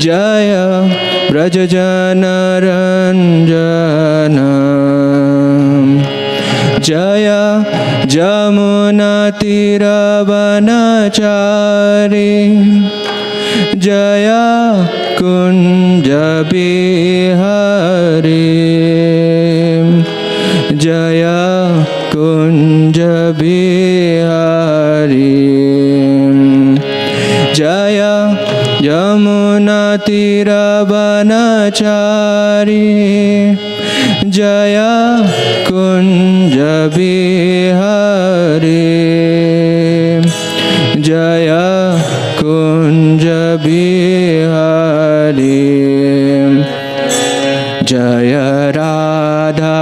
जय व्रजजनरञ्जन जय जमुनातीरवनचारी जय कुञ्जबिहारी जय कुञ्जबिहारी जय यमुनातीरवनचारी जय कुञ्जबिहारी जय कुञ्जबिहारी जय राधा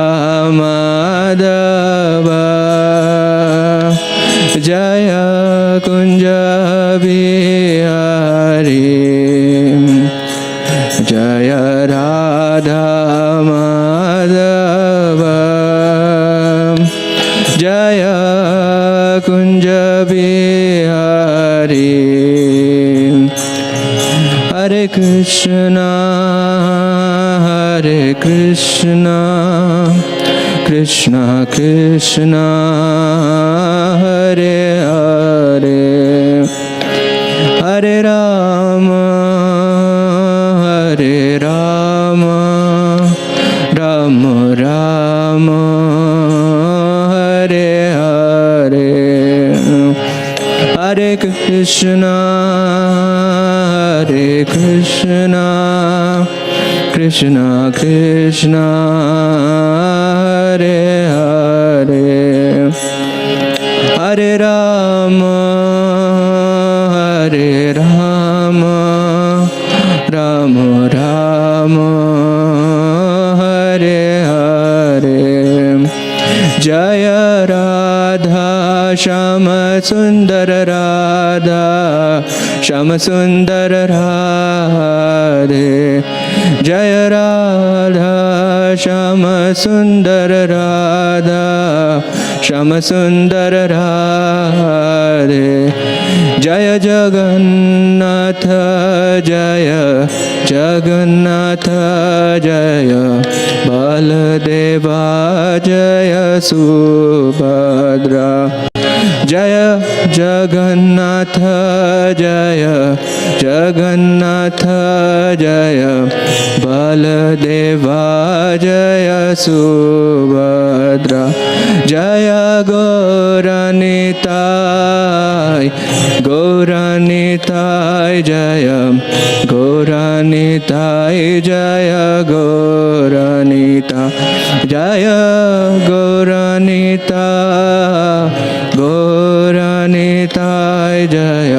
माधव जय कुञ्जबिहारी जय राधा माधव जय कुञ्जबिहारी हरे कृष्णा कृष्णा कृष्णा हरे हरे हरे राम राम राम हरे हरे हरे कृष्णा कृष्णा कृष्णा हरे हरे हरे राम राम राम हरे हरे जय राधा श्याम सुंदर राधा श्याम सुंदर राधे जय राधा श्याम सुंदर राधा श्याम सुंदर राधे जय जगन्नाथ जय जगन्नाथ जय बलदेवा जय सुभद्रा जय जगन्नाथ जय जगन्नाथ जय बलदेवा जय सुभद्रा जय गौरनिताय गौरनिताय जय गौरनिताय जय गौरनिता जय गौरनिता गौरनिताय जय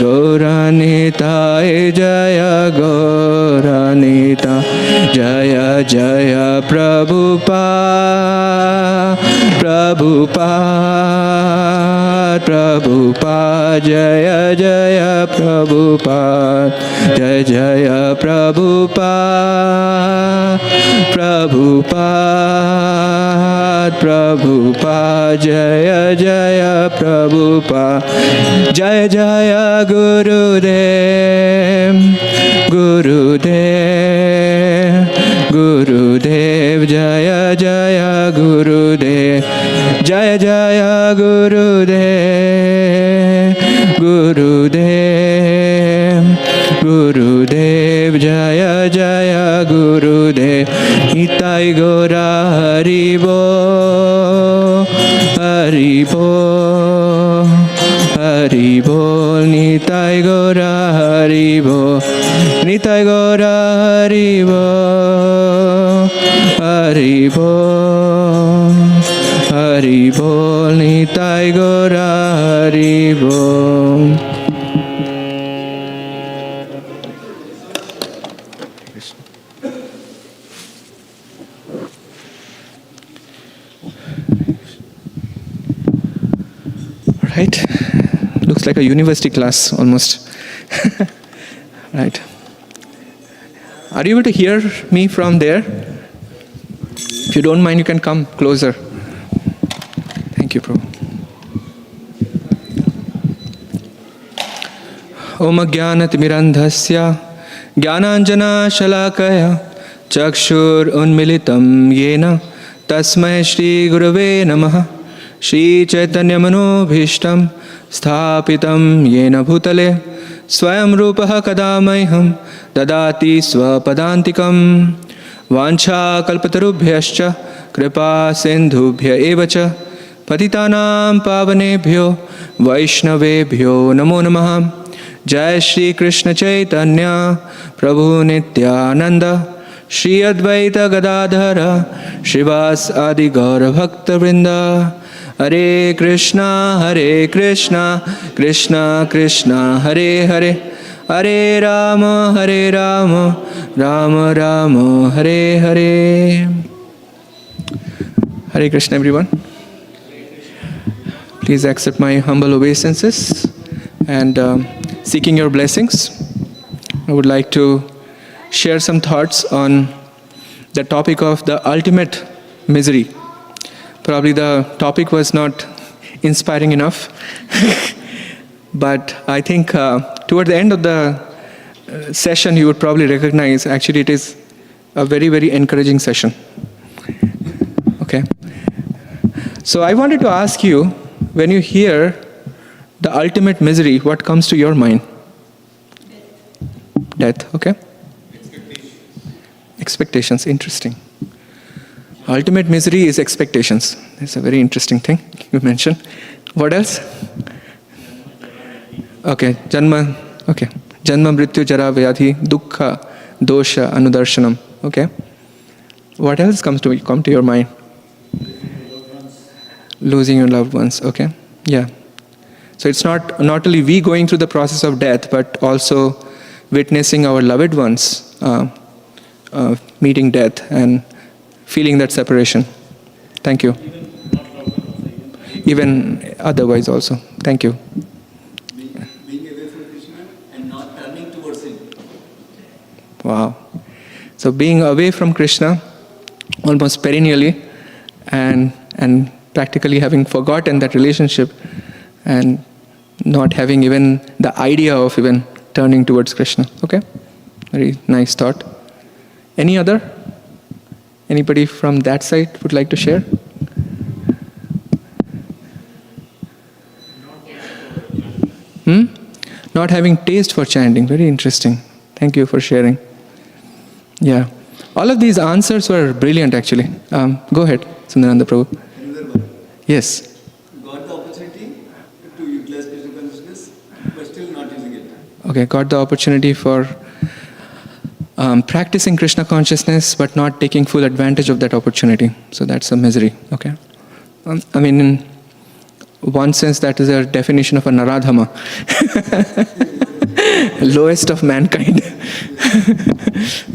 गौरनिताय जय गौरनिता जय जय प्रभुपाद प्रभुपाद प्रभुपाद जय जय प्रभुपाद जय जय प्रभुपाद प्रभुपाद प्रभुपाद जय जय प्रभुपाद जय जय गुरुदेव गुरुदेव गुरुदेव जय जय गुरुदेव जय जय गुरुदेव गुरुदेव गुरुदेव जय जय गुरुदेव निताय गौरा हरि बोल हरि बोल हरि बोल निताय गौरा हरि बोल निताय गौरा हरि बोल हरि बोल हरि बोल निताय गौरा हरि बोल Right? Looks like a university class almost. Right. Are you able to hear me from there? If you don't mind, you can come closer. Thank you, Prabhu. Om Ajnanatimirandhasya Jnananjana Shalakaya Chakshur Unmilitam Yena Tasmai Shri Gurave Namaha Shri Chaitanya Manobhishtam Sthapitam Yena Bhutale Swayam Rupaha Kadamaiham Dadati Swapadantikam Vancha Kalpatarubhyascha Kripa Sindhubhya Evacha Patitanam Pavanebhyo Vaishnavebhyo Namo Namaha Jai Shri Krishna Chaitanya Prabhu Nityananda Shri Advaita Gadadhara Shivas Adi Gaura Bhakta Vrinda Hare Krishna Krishna Krishna Hare Hare Hare Rama Rama Rama Hare Hare. Hare Krishna everyone. Please accept my humble obeisances and seeking your blessings. I would like to share some thoughts on the topic of the ultimate misery. Probably the topic was not inspiring enough, but I think toward the end of the session you would probably recognize actually it is a very, very encouraging session. Okay. So I wanted to ask you, when you hear the ultimate misery, what comes to your mind? Death, okay? Expectations, interesting. Ultimate misery is expectations. That's a very interesting thing you mentioned. What else? Okay, Janma, okay. Janma, Mrityu, Jara, Vyadhi, Dukkha, Dosha, Anudarshanam. Okay. What else come to your mind? Losing your loved ones, okay. Yeah. So it's not only we going through the process of death, but also witnessing our loved ones meeting death and feeling that separation. Thank you. Even otherwise also. Thank you. Being away from Krishna and not turning towards Him. Wow. So being away from Krishna almost perennially and practically having forgotten that relationship and not having even the idea of even turning towards Krishna. Okay? Very nice thought. Any other? Anybody from that side would like to share? Not having taste for chanting. Very interesting. Thank you for sharing. Yeah. All of these answers were brilliant actually. Go ahead, Sundaranda Prabhu. Another one. Yes. Got the opportunity to utilize Krishna consciousness, but still not using it. Okay, got the opportunity for practicing Krishna consciousness, but not taking full advantage of that opportunity. So that's a misery. Okay. I mean, in one sense, that is a definition of a Naradhama. Lowest of mankind.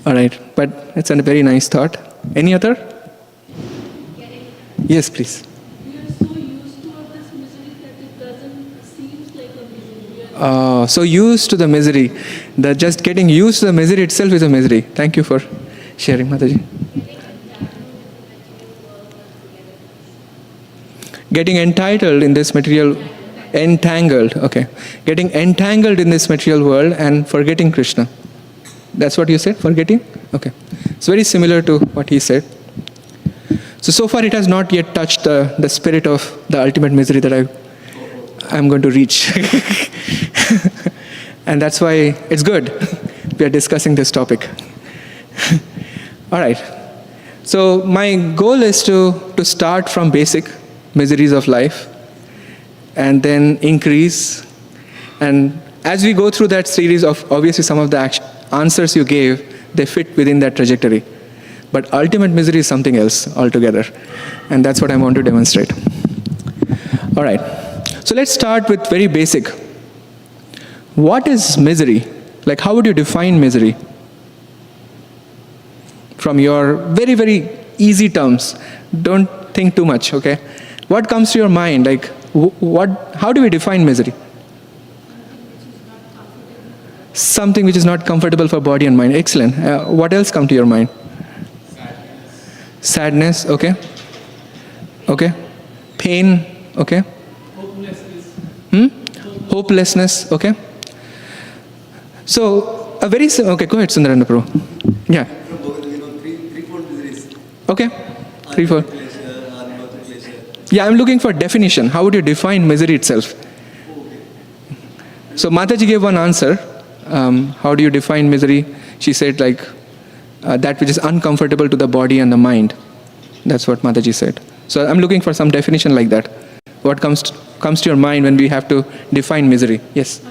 All right, but it's a very nice thought. Any other? Yes, please. We are so used to all this misery that it doesn't seem like a misery. So used to the misery. That just getting used to the misery itself is a misery. Thank you for sharing, Mataji. Getting entitled in this material, entangled, okay. Getting entangled in this material world and forgetting Krishna. That's what you said, forgetting? Okay. It's very similar to what he said. So far it has not yet touched the spirit of the ultimate misery that I'm going to reach. And that's why it's good we are discussing this topic. All right. So my goal is to start from basic miseries of life and then increase. And as we go through that series of, obviously some of the answers you gave, they fit within that trajectory. But ultimate misery is something else altogether. And that's what I want to demonstrate. All right. So let's start with very basic. What is misery? Like, how would you define misery? From your very, very easy terms. Don't think too much, okay? What comes to your mind? Like, how do we define misery? Something which is not comfortable for body and mind. Excellent. What else come to your mind? Sadness, okay. Okay. Pain, okay. Hopelessness, okay. So, a very okay. Go ahead, Sundarananda Prabhu. Yeah. From Bhagavad, threefold miseries. Okay. Threefold. Klesha, Adibhauta Klesha. Yeah, I'm looking for definition. How would you define misery itself? So Mataji gave one answer. How do you define misery? She said like that which is uncomfortable to the body and the mind. That's what Mataji said. So I'm looking for some definition like that. What comes to your mind when we have to define misery? Yes.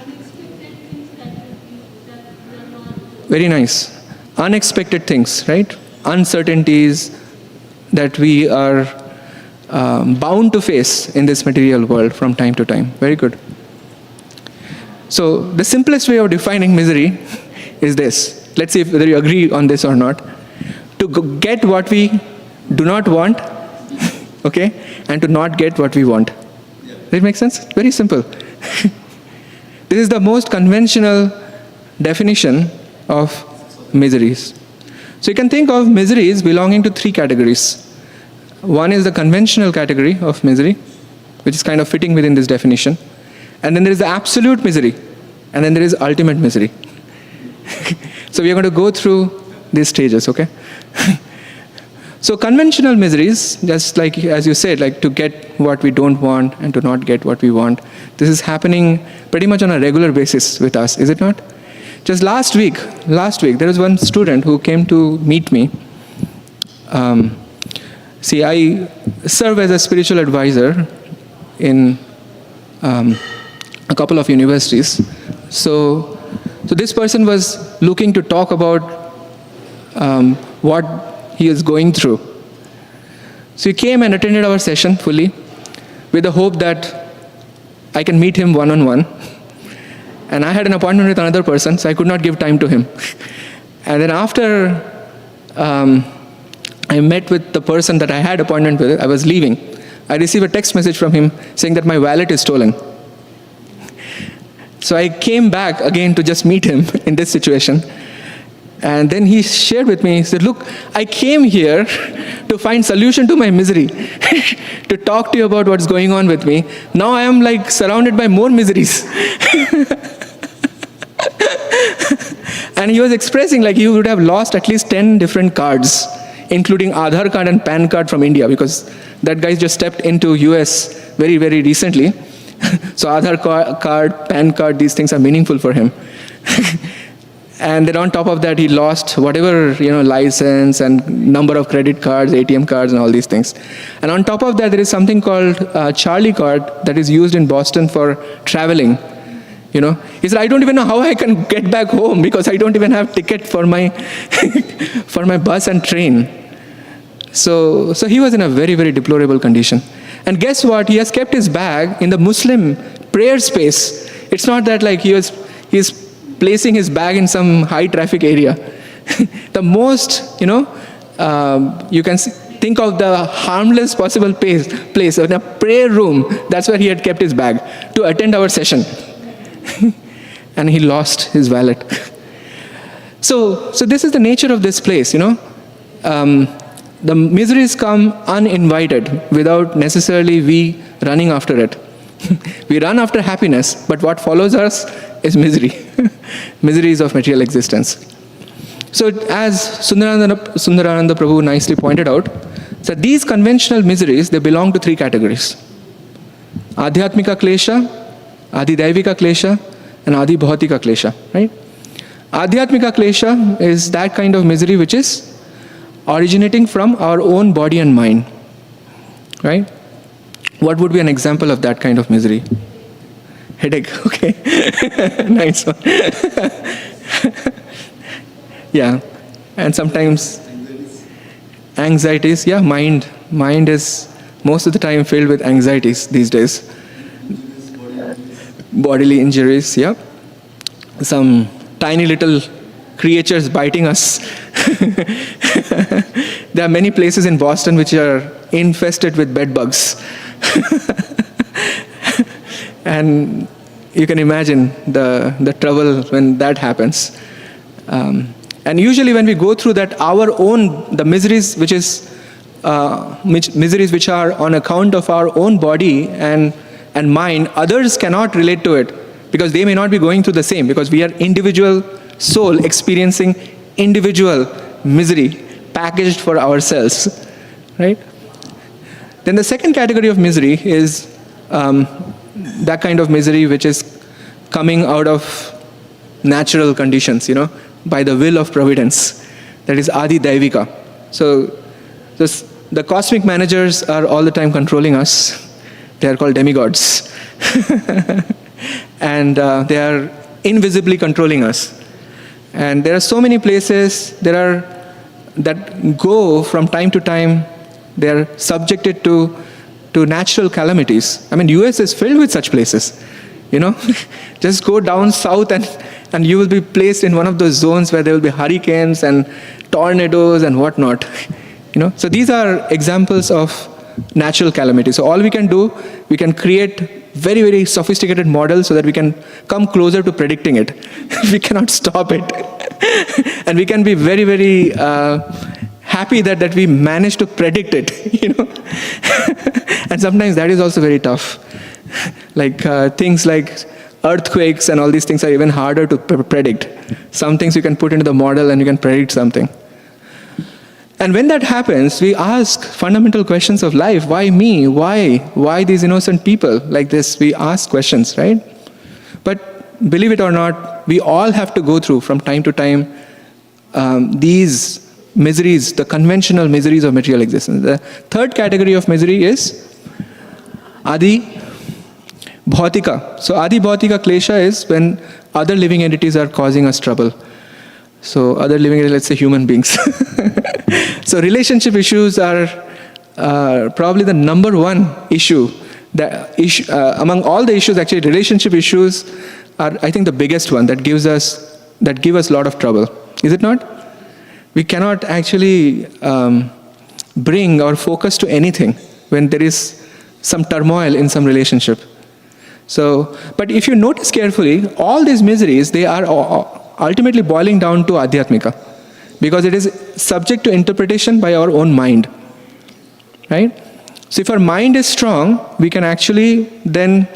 Very nice. Unexpected things, right? Uncertainties that we are bound to face in this material world from time to time. Very good. So the simplest way of defining misery is this. Let's see whether you agree on this or not. To get what we do not want, okay, and to not get what we want. Does it make sense? Very simple. This is the most conventional definition of miseries. So you can think of miseries belonging to three categories. One is the conventional category of misery, which is kind of fitting within this definition. And then there is the absolute misery. And then there is ultimate misery. So we are going to go through these stages, okay? So conventional miseries, just like as you said, like to get what we don't want and to not get what we want. This is happening pretty much on a regular basis with us, is it not? Just last week, there was one student who came to meet me. See, I serve as a spiritual advisor in a couple of universities. So this person was looking to talk about what he is going through. So he came and attended our session fully with the hope that I can meet him one-on-one. And I had an appointment with another person, so I could not give time to him. And then after I met with the person that I had appointment with, I was leaving. I received a text message from him saying that my wallet is stolen. So I came back again to just meet him in this situation. And then he shared with me, he said, look, I came here to find solution to my misery, to talk to you about what's going on with me. Now I am like surrounded by more miseries. And he was expressing like he would have lost at least 10 different cards, including Aadhaar card and PAN card from India, because that guy just stepped into US very, very recently. So Aadhaar card, PAN card, these things are meaningful for him. And then on top of that, he lost whatever, license and number of credit cards, ATM cards, and all these things. And on top of that, there is something called Charlie card that is used in Boston for traveling. He said, I don't even know how I can get back home because I don't even have ticket for my for my bus and train. So he was in a very, very deplorable condition. And guess what? He has kept his bag in the Muslim prayer space. It's not that like he's placing his bag in some high traffic area. The most, you can think of the harmless possible place in a prayer room. That's where he had kept his bag to attend our session. And he lost his wallet. So this is the nature of this place, The miseries come uninvited without necessarily we running after it. We run after happiness, but what follows us is misery. Miseries of material existence. So as Sundarananda Prabhu nicely pointed out, so these conventional miseries, they belong to three categories. Adhyatmika klesha, Adidaivika klesha, and Adibhautika klesha, right? Adhyatmika klesha is that kind of misery which is originating from our own body and mind, right? What would be an example of that kind of misery? Headache, okay. Nice one. Yeah, and sometimes anxieties, yeah, mind is most of the time filled with anxieties these days. Bodily injuries, yeah. Some tiny little creatures biting us. There are many places in Boston which are infested with bed bugs. And you can imagine the trouble when that happens. And usually when we go through that, the miseries miseries which are on account of our own body and mind, others cannot relate to it because they may not be going through the same, because we are individual soul experiencing individual misery packaged for ourselves, right? Then the second category of misery is that kind of misery which is coming out of natural conditions, by the will of providence. That is Adi Daivika. So the cosmic managers are all the time controlling us. They are called demigods. And they are invisibly controlling us. And there are so many places that go from time to time. They are subjected to natural calamities. I mean, US is filled with such places. Just go down south and you will be placed in one of those zones where there will be hurricanes and tornadoes and whatnot. So these are examples of natural calamities. So all we can do, we can create very, very sophisticated models so that we can come closer to predicting it. We cannot stop it. And we can be very, very happy that we managed to predict it, And sometimes that is also very tough. Like things like earthquakes and all these things are even harder to predict. Some things you can put into the model and you can predict something. And when that happens, we ask fundamental questions of life. Why me? Why these innocent people like this? We ask questions, right? But believe it or not, we all have to go through from time to time these miseries, the conventional miseries of material existence. The third category of misery is Adi Bhautika. So Adi Bhautika Klesha is when other living entities are causing us trouble. So other living entities, let's say human beings. So relationship issues are probably the number one issue. Among all the issues, actually, relationship issues are, I think, the biggest one that give us a lot of trouble. Is it not? We cannot actually bring our focus to anything when there is some turmoil in some relationship. So, but if you notice carefully, all these miseries, they are ultimately boiling down to Adhyatmika, because it is subject to interpretation by our own mind, right? So if our mind is strong, we can actually then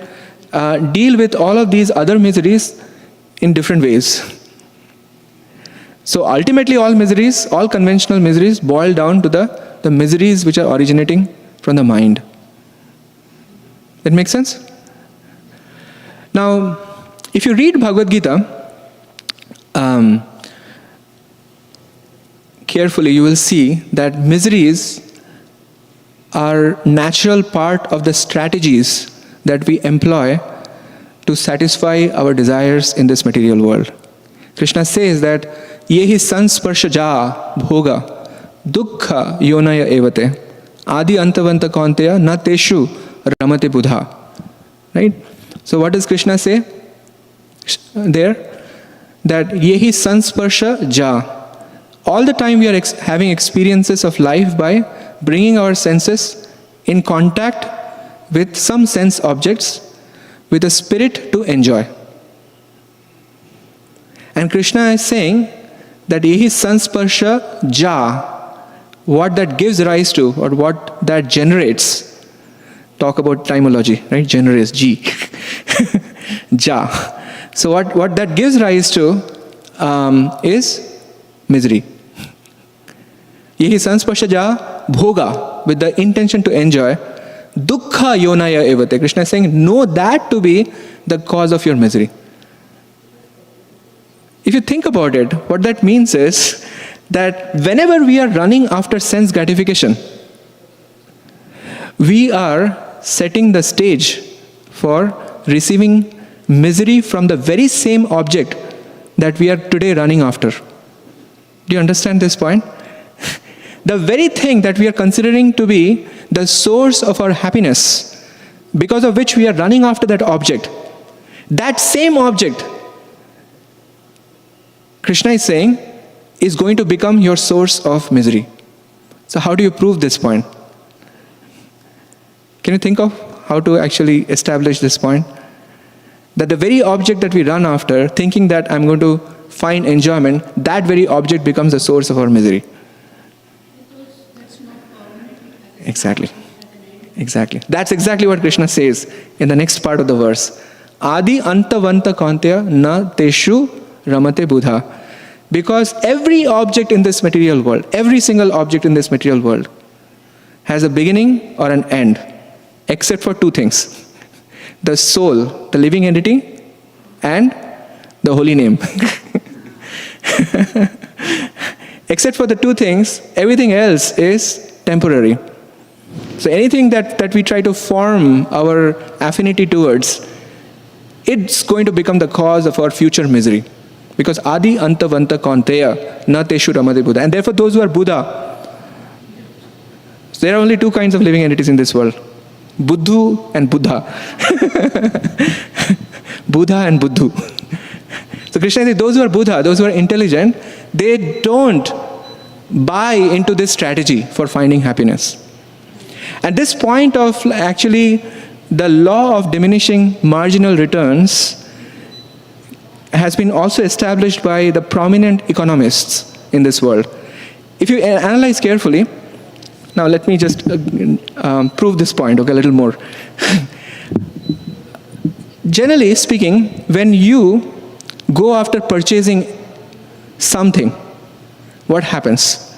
deal with all of these other miseries in different ways. So ultimately all miseries, all conventional miseries boil down to the miseries which are originating from the mind. That makes sense? Now, if you read Bhagavad Gita carefully, you will see that miseries are natural part of the strategies that we employ to satisfy our desires in this material world. Krishna says that yehi sansparshaja bhoga dukkha yonaya evate adi antavanta kaunteya na teshu ramate buddha. Right? So what does Krishna say there? That yehi sansparsha ja. All the time we are having experiences of life by bringing our senses in contact with some sense objects with a spirit to enjoy. And Krishna is saying that yehi sansparsha ja, what that gives rise to or what that generates. Talk about etymology, right? Generates, G. Ja. So what that gives rise to is misery. Yehi sansparsha ja bhoga, with the intention to enjoy. Dukkha yonaya evate. Krishna is saying, know that to be the cause of your misery. If you think about it, what that means is that whenever we are running after sense gratification, we are setting the stage for receiving misery from the very same object that we are today running after. Do you understand this point? The very thing that we are considering to be the source of our happiness, because of which we are running after that object, that same object, Krishna is saying, is going to become your source of misery. So how do you prove this point? Can you think of how to actually establish this point? That the very object that we run after, thinking that I'm going to find enjoyment, that very object becomes the source of our misery. Because that's not permanent. Exactly. Exactly. That's exactly what Krishna says in the next part of the verse. Adi antavanta kaunteya na teshu ramate buddha. Because every object in this material world, every single object in this material world has a beginning or an end, except for two things. The soul, the living entity, and the holy name. Except for the two things, everything else is temporary. So anything that we try to form our affinity towards, it's going to become the cause of our future misery. Because adi anta vanta kaunteya na teshu ramade buddha. And therefore those who are Buddha, so there are only two kinds of living entities in this world. Buddhu and Buddha. Buddha and Buddhu. So Krishna says those who are Buddha, those who are intelligent, they don't buy into this strategy for finding happiness. At this point of actually the law of diminishing marginal returns has been also established by the prominent economists in this world. If you analyze carefully, now let me just prove this point, okay, a little more. Generally speaking, when you go after purchasing something, what happens?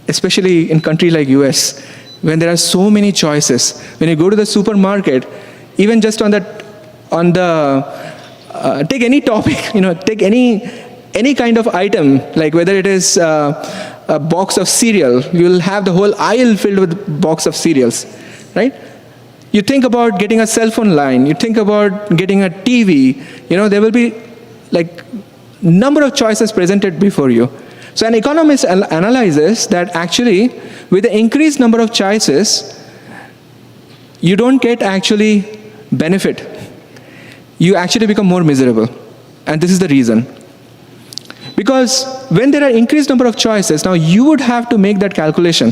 Especially in country like US, when there are so many choices. When you go to the supermarket, even just on the take any topic, take any kind of item, like whether it is a box of cereal, you'll have the whole aisle filled with box of cereals, right? You think about getting a cell phone line, you think about getting a TV, there will be like number of choices presented before you. So an economist analyzes that actually with the increased number of choices, you don't get actually benefit. You actually become more miserable. And this is the reason. Because when there are increased number of choices, now you would have to make that calculation.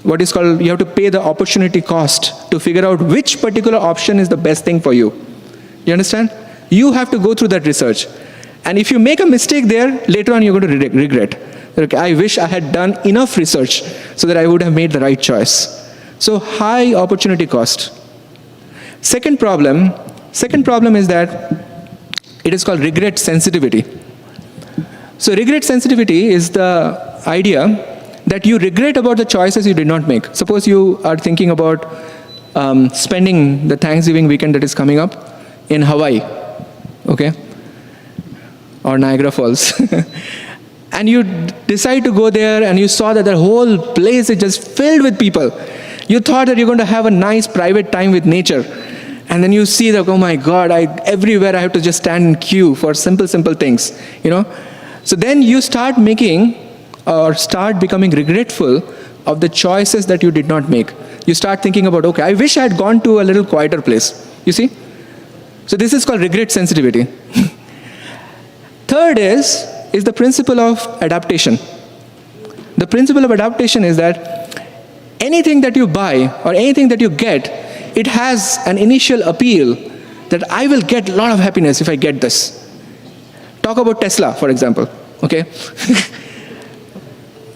What is called, you have to pay the opportunity cost to figure out which particular option is the best thing for you. You understand? You have to go through that research. And if you make a mistake there, later on you're going to regret. Okay, I wish I had done enough research so that I would have made the right choice. So high opportunity cost. Second problem is that it is called regret sensitivity. So regret sensitivity is the idea that you regret about the choices you did not make. Suppose you are thinking about spending the Thanksgiving weekend that is coming up in Hawaii, okay? Or Niagara Falls. And you decide to go there and you saw that the whole place is just filled with people. You thought that you're going to have a nice private time with nature. And then you see that, oh my God, everywhere I have to just stand in queue for simple things, So then you start becoming regretful of the choices that you did not make. You start thinking about, okay, I wish I had gone to a little quieter place. You see? So this is called regret sensitivity. Third is the principle of adaptation. The principle of adaptation is that anything that you buy or anything that you get, it has an initial appeal that I will get a lot of happiness if I get this. Talk about Tesla, for example, okay?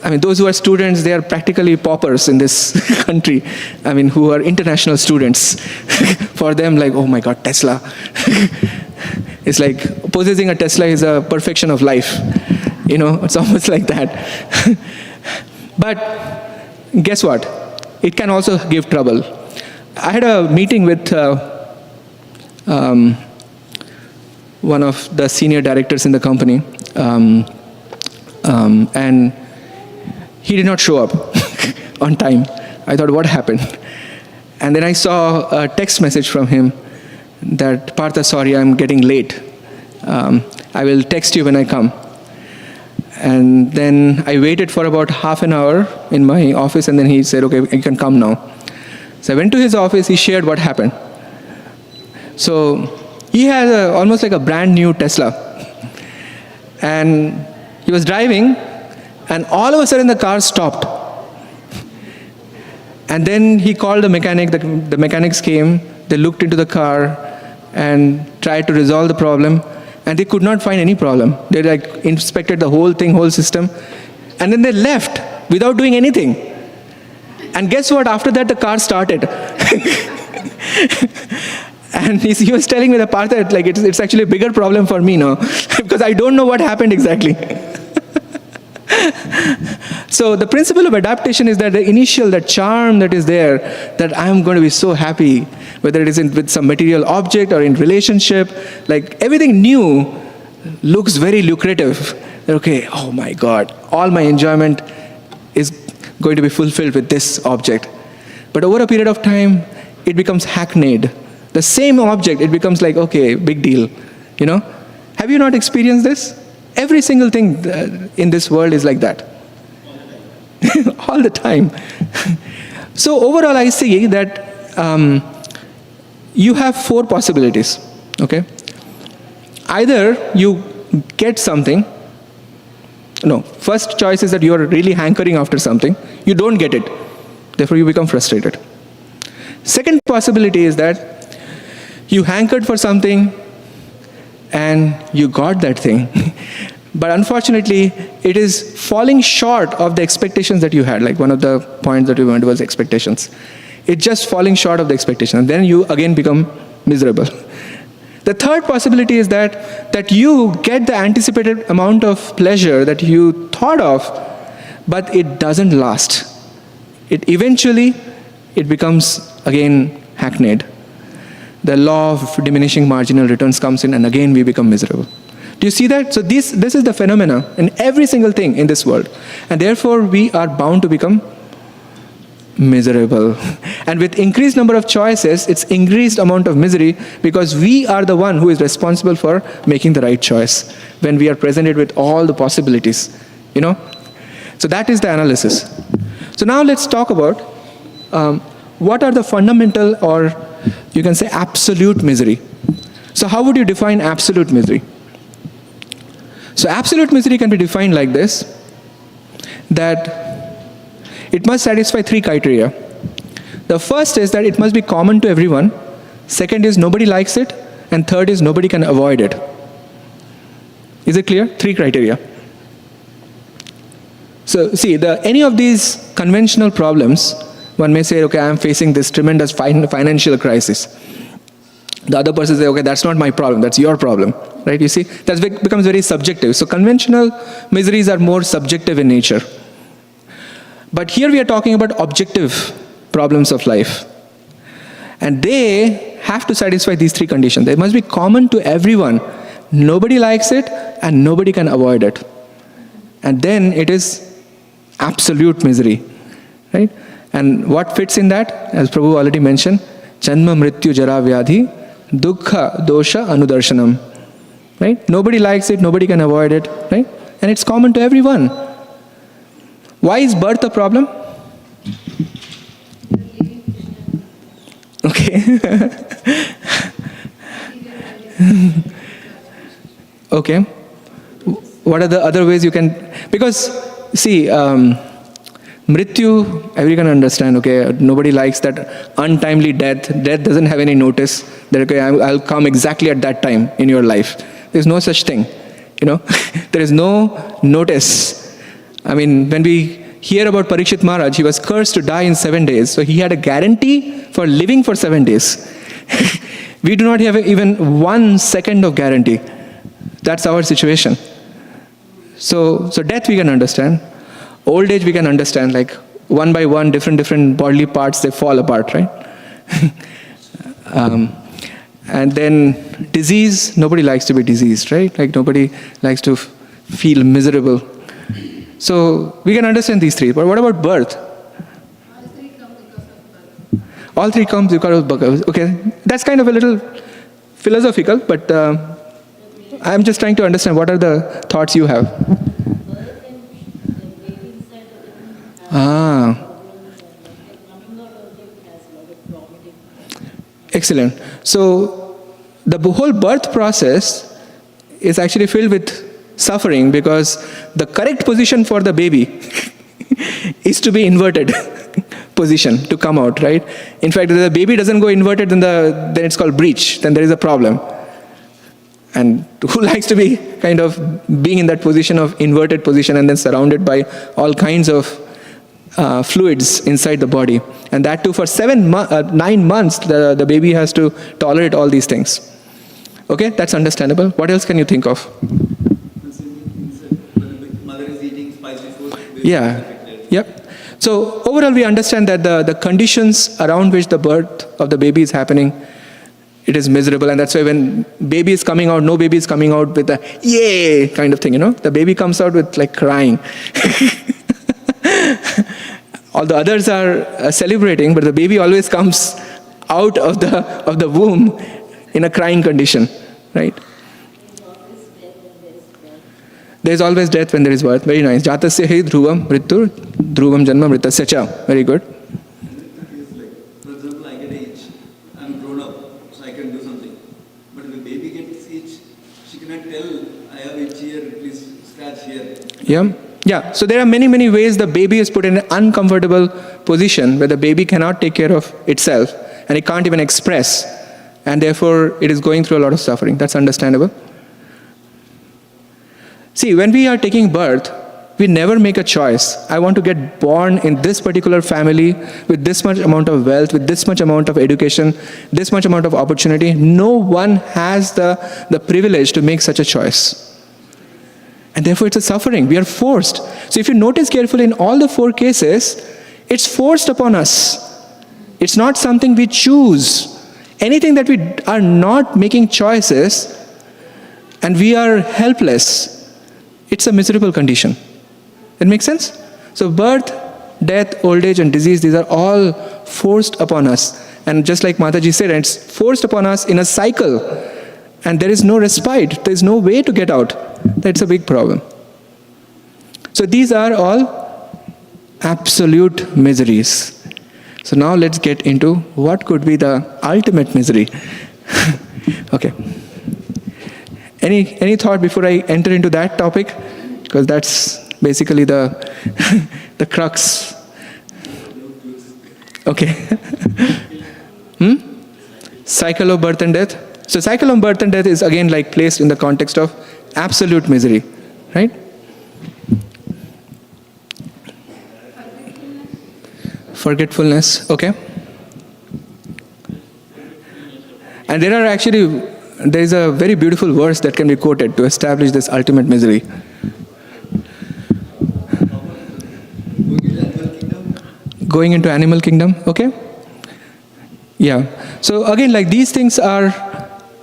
I mean, those who are students, they are practically paupers in this country. I mean, who are international students. For them, like, oh my God, Tesla. It's like possessing a Tesla is a perfection of life. It's almost like that. But guess what? It can also give trouble. I had a meeting with one of the senior directors in the company, and he did not show up on time. I thought, what happened? And then I saw a text message from him that, Partha, sorry, I'm getting late. I will text you when I come. And then I waited for about half an hour in my office, and then he said, okay, you can come now. So I went to his office, he shared what happened. So he had almost like a brand new Tesla. And he was driving, and all of a sudden the car stopped. And then he called the mechanic, the mechanics came, they looked into the car and tried to resolve the problem, and they could not find any problem. They inspected the whole thing, whole system, and then they left without doing anything. And guess what? After that, the car started. And he was telling me the part that like it's actually a bigger problem for me now because I don't know what happened exactly. So the principle of adaptation is that the initial, that charm that is there, that I am going to be so happy, whether it is with some material object or in relationship, like everything new looks very lucrative. Okay, oh my God, all my enjoyment is going to be fulfilled with this object. But over a period of time, it becomes hackneyed. The same object, it becomes like, okay, big deal, you know? Have you not experienced this? Every single thing in this world is like that. All the time. So overall, I see that you have 4 possibilities, okay? Either you get something. No, first choice is that you are really hankering after something. You don't get it. Therefore, you become frustrated. Second possibility is that you hankered for something and you got that thing. But unfortunately, it is falling short of the expectations that you had. Like one of the points that we went was expectations. It's just falling short of the expectation. And then you again become miserable. The third possibility is that you get the anticipated amount of pleasure that you thought of, but it doesn't last. It eventually becomes again hackneyed. The law of diminishing marginal returns comes in and again we become miserable. Do you see that? So this is the phenomena in every single thing in this world. And therefore we are bound to become miserable. And with increased number of choices, it's increased amount of misery because we are the one who is responsible for making the right choice when we are presented with all the possibilities, you know? So that is the analysis. So now let's talk about what are the fundamental, or you can say absolute misery. So how would you define absolute misery? So absolute misery can be defined like this, that it must satisfy 3 criteria. The first is that it must be common to everyone. Second is nobody likes it. And third is nobody can avoid it. Is it clear? 3 criteria. So see, any of these conventional problems, one may say, okay, I am facing this tremendous financial crisis. The other person says, okay, that's not my problem, that's your problem. Right? You see, that becomes very subjective. So conventional miseries are more subjective in nature. But here we are talking about objective problems of life. And they have to satisfy these 3 conditions. They must be common to everyone. Nobody likes it and nobody can avoid it. And then it is absolute misery. Right? And what fits in that? As Prabhu already mentioned, Janma Mrityu Jara Vyadhi Dukkha Dosha Anudarshanam. Right? Nobody likes it, nobody can avoid it. Right? And it's common to everyone. Why is birth a problem? Okay. Okay. What are the other ways you can... Because, see, Mrityu, everyone can understand, okay, nobody likes that untimely death. Death doesn't have any notice that, okay, I'll come exactly at that time in your life. There's no such thing, you know. There is no notice. I mean, when we hear about Parikshit Maharaj, he was cursed to die in 7 days. So he had a guarantee for living for 7 days. We do not have even 1 second of guarantee. That's our situation. So death we can understand. Old age we can understand, like one by one, different bodily parts, they fall apart, right? And then disease, nobody likes to be diseased, right? Like nobody likes to feel miserable. So we can understand these 3. But what about birth? All 3 come because of birth. Okay, that's kind of a little philosophical, but I'm just trying to understand what are the thoughts you have. Excellent. So the whole birth process is actually filled with suffering because the correct position for the baby is to be inverted position to come out, right? In fact, if the baby doesn't go inverted, then it's called breech. Then there is a problem. And who likes to be kind of being in that position of inverted position and then surrounded by all kinds of fluids inside the body. And that too for 9 months, the baby has to tolerate all these things. Okay, that's understandable. What else can you think of? When the mother is eating spicy food, baby is Yeah. affected. Yep. So overall, we understand that the conditions around which the birth of the baby is happening, it is miserable, and that's why when baby is coming out, no baby is coming out with a yay kind of thing. The baby comes out with like crying. All the others are celebrating, but the baby always comes out of the womb in a crying condition, right? There is always death when there is birth. Very nice. Jatasya hi dhruvam mrityur dhruvam janma mritasya cha. Very good. It's like, for example, I get itch. I'm grown up, so I can do something. But if the baby gets itch, she cannot tell, I have itch here, please scratch here. Yeah. So there are many ways the baby is put in an uncomfortable position where the baby cannot take care of itself and it can't even express, and therefore it is going through a lot of suffering. That's understandable. See, when we are taking birth, we never make a choice. I want to get born in this particular family with this much amount of wealth, with this much amount of education, this much amount of opportunity. No one has the privilege to make such a choice. And therefore it's a suffering. We are forced. So if you notice carefully in all the 4 cases, it's forced upon us. It's not something we choose. Anything that we are not making choices and we are helpless, it's a miserable condition. That makes sense? So birth, death, old age and disease, these are all forced upon us. And just like Mataji said, it's forced upon us in a cycle. And there is no respite. There is no way to get out. That's a big problem. So these are all absolute miseries. So now let's get into what could be the ultimate misery. Okay. Any thought before I enter into that topic? Because that's basically the the crux. Okay. Cycle of birth and death. So cycle of birth and death is again like placed in the context of absolute misery, right? Forgetfulness, okay. And there is a very beautiful verse that can be quoted to establish this ultimate misery. Going into animal kingdom, okay? Yeah. So again, like these things are,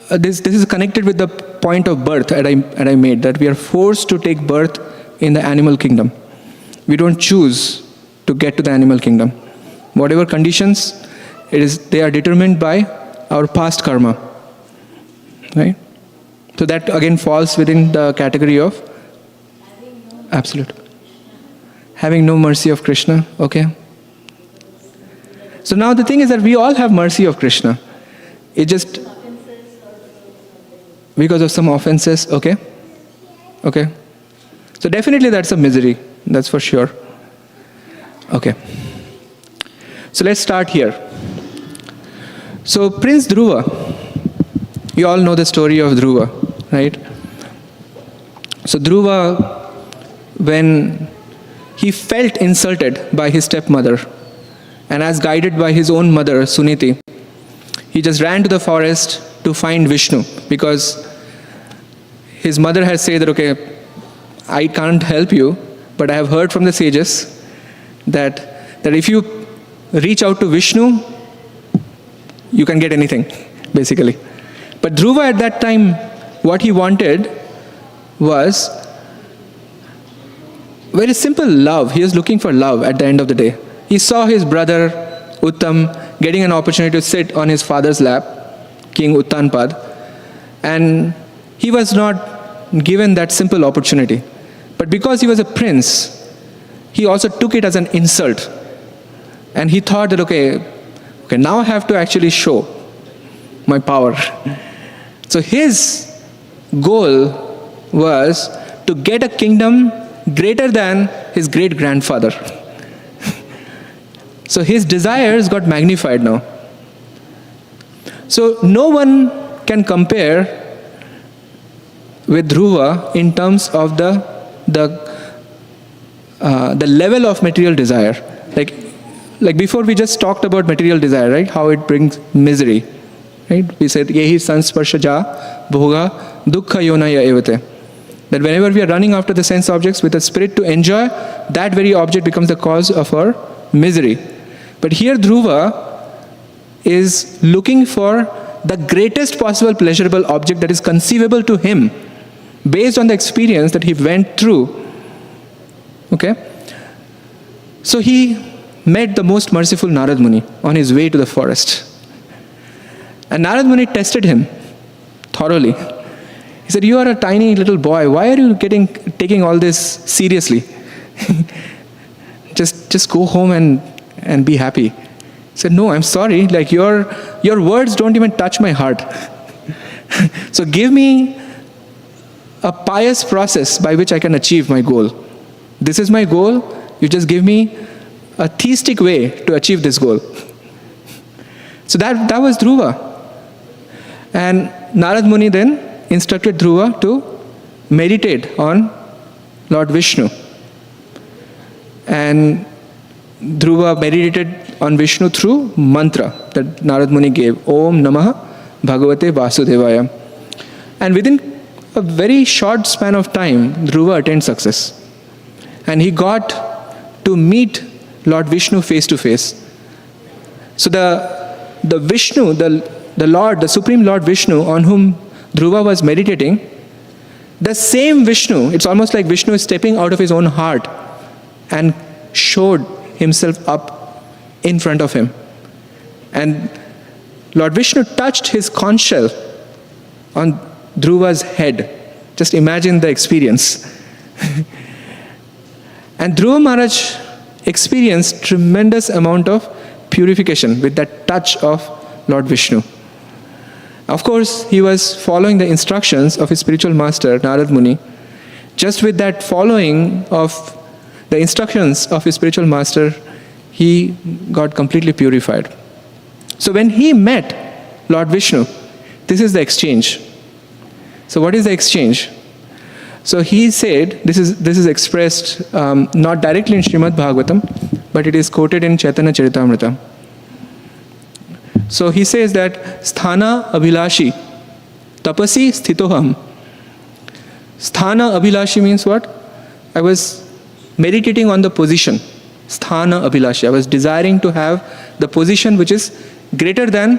this is connected with the point of birth that I made, that we are forced to take birth in the animal kingdom. We don't choose to get to the animal kingdom. Whatever conditions, they are determined by our past karma, right? So that again falls within the category of absolute. Having no mercy of Krishna, okay? So now the thing is that we all have mercy of Krishna. It just because of some offenses, okay? Okay. So definitely that's a misery, that's for sure. Okay. So let's start here. So Prince Dhruva, you all know the story of Dhruva, right? So Dhruva, when he felt insulted by his stepmother, and as guided by his own mother, Suniti, he just ran to the forest to find Vishnu, because his mother had said that, okay, I can't help you, but I have heard from the sages that if you reach out to Vishnu, you can get anything, basically. But Dhruva at that time, what he wanted was very simple love. He was looking for love at the end of the day. He saw his brother Uttam getting an opportunity to sit on his father's lap, King Uttanpad, and he was not given that simple opportunity. But because he was a prince, he also took it as an insult. And he thought that, okay, now I have to actually show my power. So his goal was to get a kingdom greater than his great-grandfather. So his desires got magnified now. So no one can compare with Dhruva in terms of the level of material desire. Like before we just talked about material desire, right? How it brings misery, right? We said, yehi sansparsha ja bhoga dukkha yonaya evate. That whenever we are running after the sense objects with a spirit to enjoy, that very object becomes the cause of our misery. But here Dhruva is looking for the greatest possible pleasurable object that is conceivable to him based on the experience that he went through. Okay? So he met the most merciful Narad Muni on his way to the forest. And Narad Muni tested him thoroughly. He said, "You are a tiny little boy. Why are you taking all this seriously? just go home and be happy." He said, "No, I'm sorry. Like your words don't even touch my heart. So give me a pious process by which I can achieve my goal. This is my goal. You just give me a theistic way to achieve this goal." So that was Dhruva. And Narad Muni then instructed Dhruva to meditate on Lord Vishnu. And Dhruva meditated on Vishnu through mantra that Narad Muni gave, Om Namah Bhagavate Vasudevaya. And within a very short span of time, Dhruva attained success. And he got to meet Lord Vishnu face to face. So the Vishnu, the Lord, the Supreme Lord Vishnu on whom Dhruva was meditating, the same Vishnu, it's almost like Vishnu is stepping out of his own heart and showed himself up in front of him. And Lord Vishnu touched his conch shell on Dhruva's head. Just imagine the experience. And Dhruva Maharaj experienced tremendous amount of purification with that touch of Lord Vishnu. Of course, he was following the instructions of his spiritual master, Narad Muni. Just with that following of the instructions of his spiritual master, he got completely purified. So when he met Lord Vishnu, this is the exchange. So what is the exchange? So he said, this is expressed not directly in Srimad Bhagavatam, but it is quoted in Chaitanya Charitamrita. So he says that Sthana Abhilashi Tapasi Sthitoham. Sthana Abhilashi means what? I was meditating on the position. Sthana Abhilashi. I was desiring to have the position which is greater than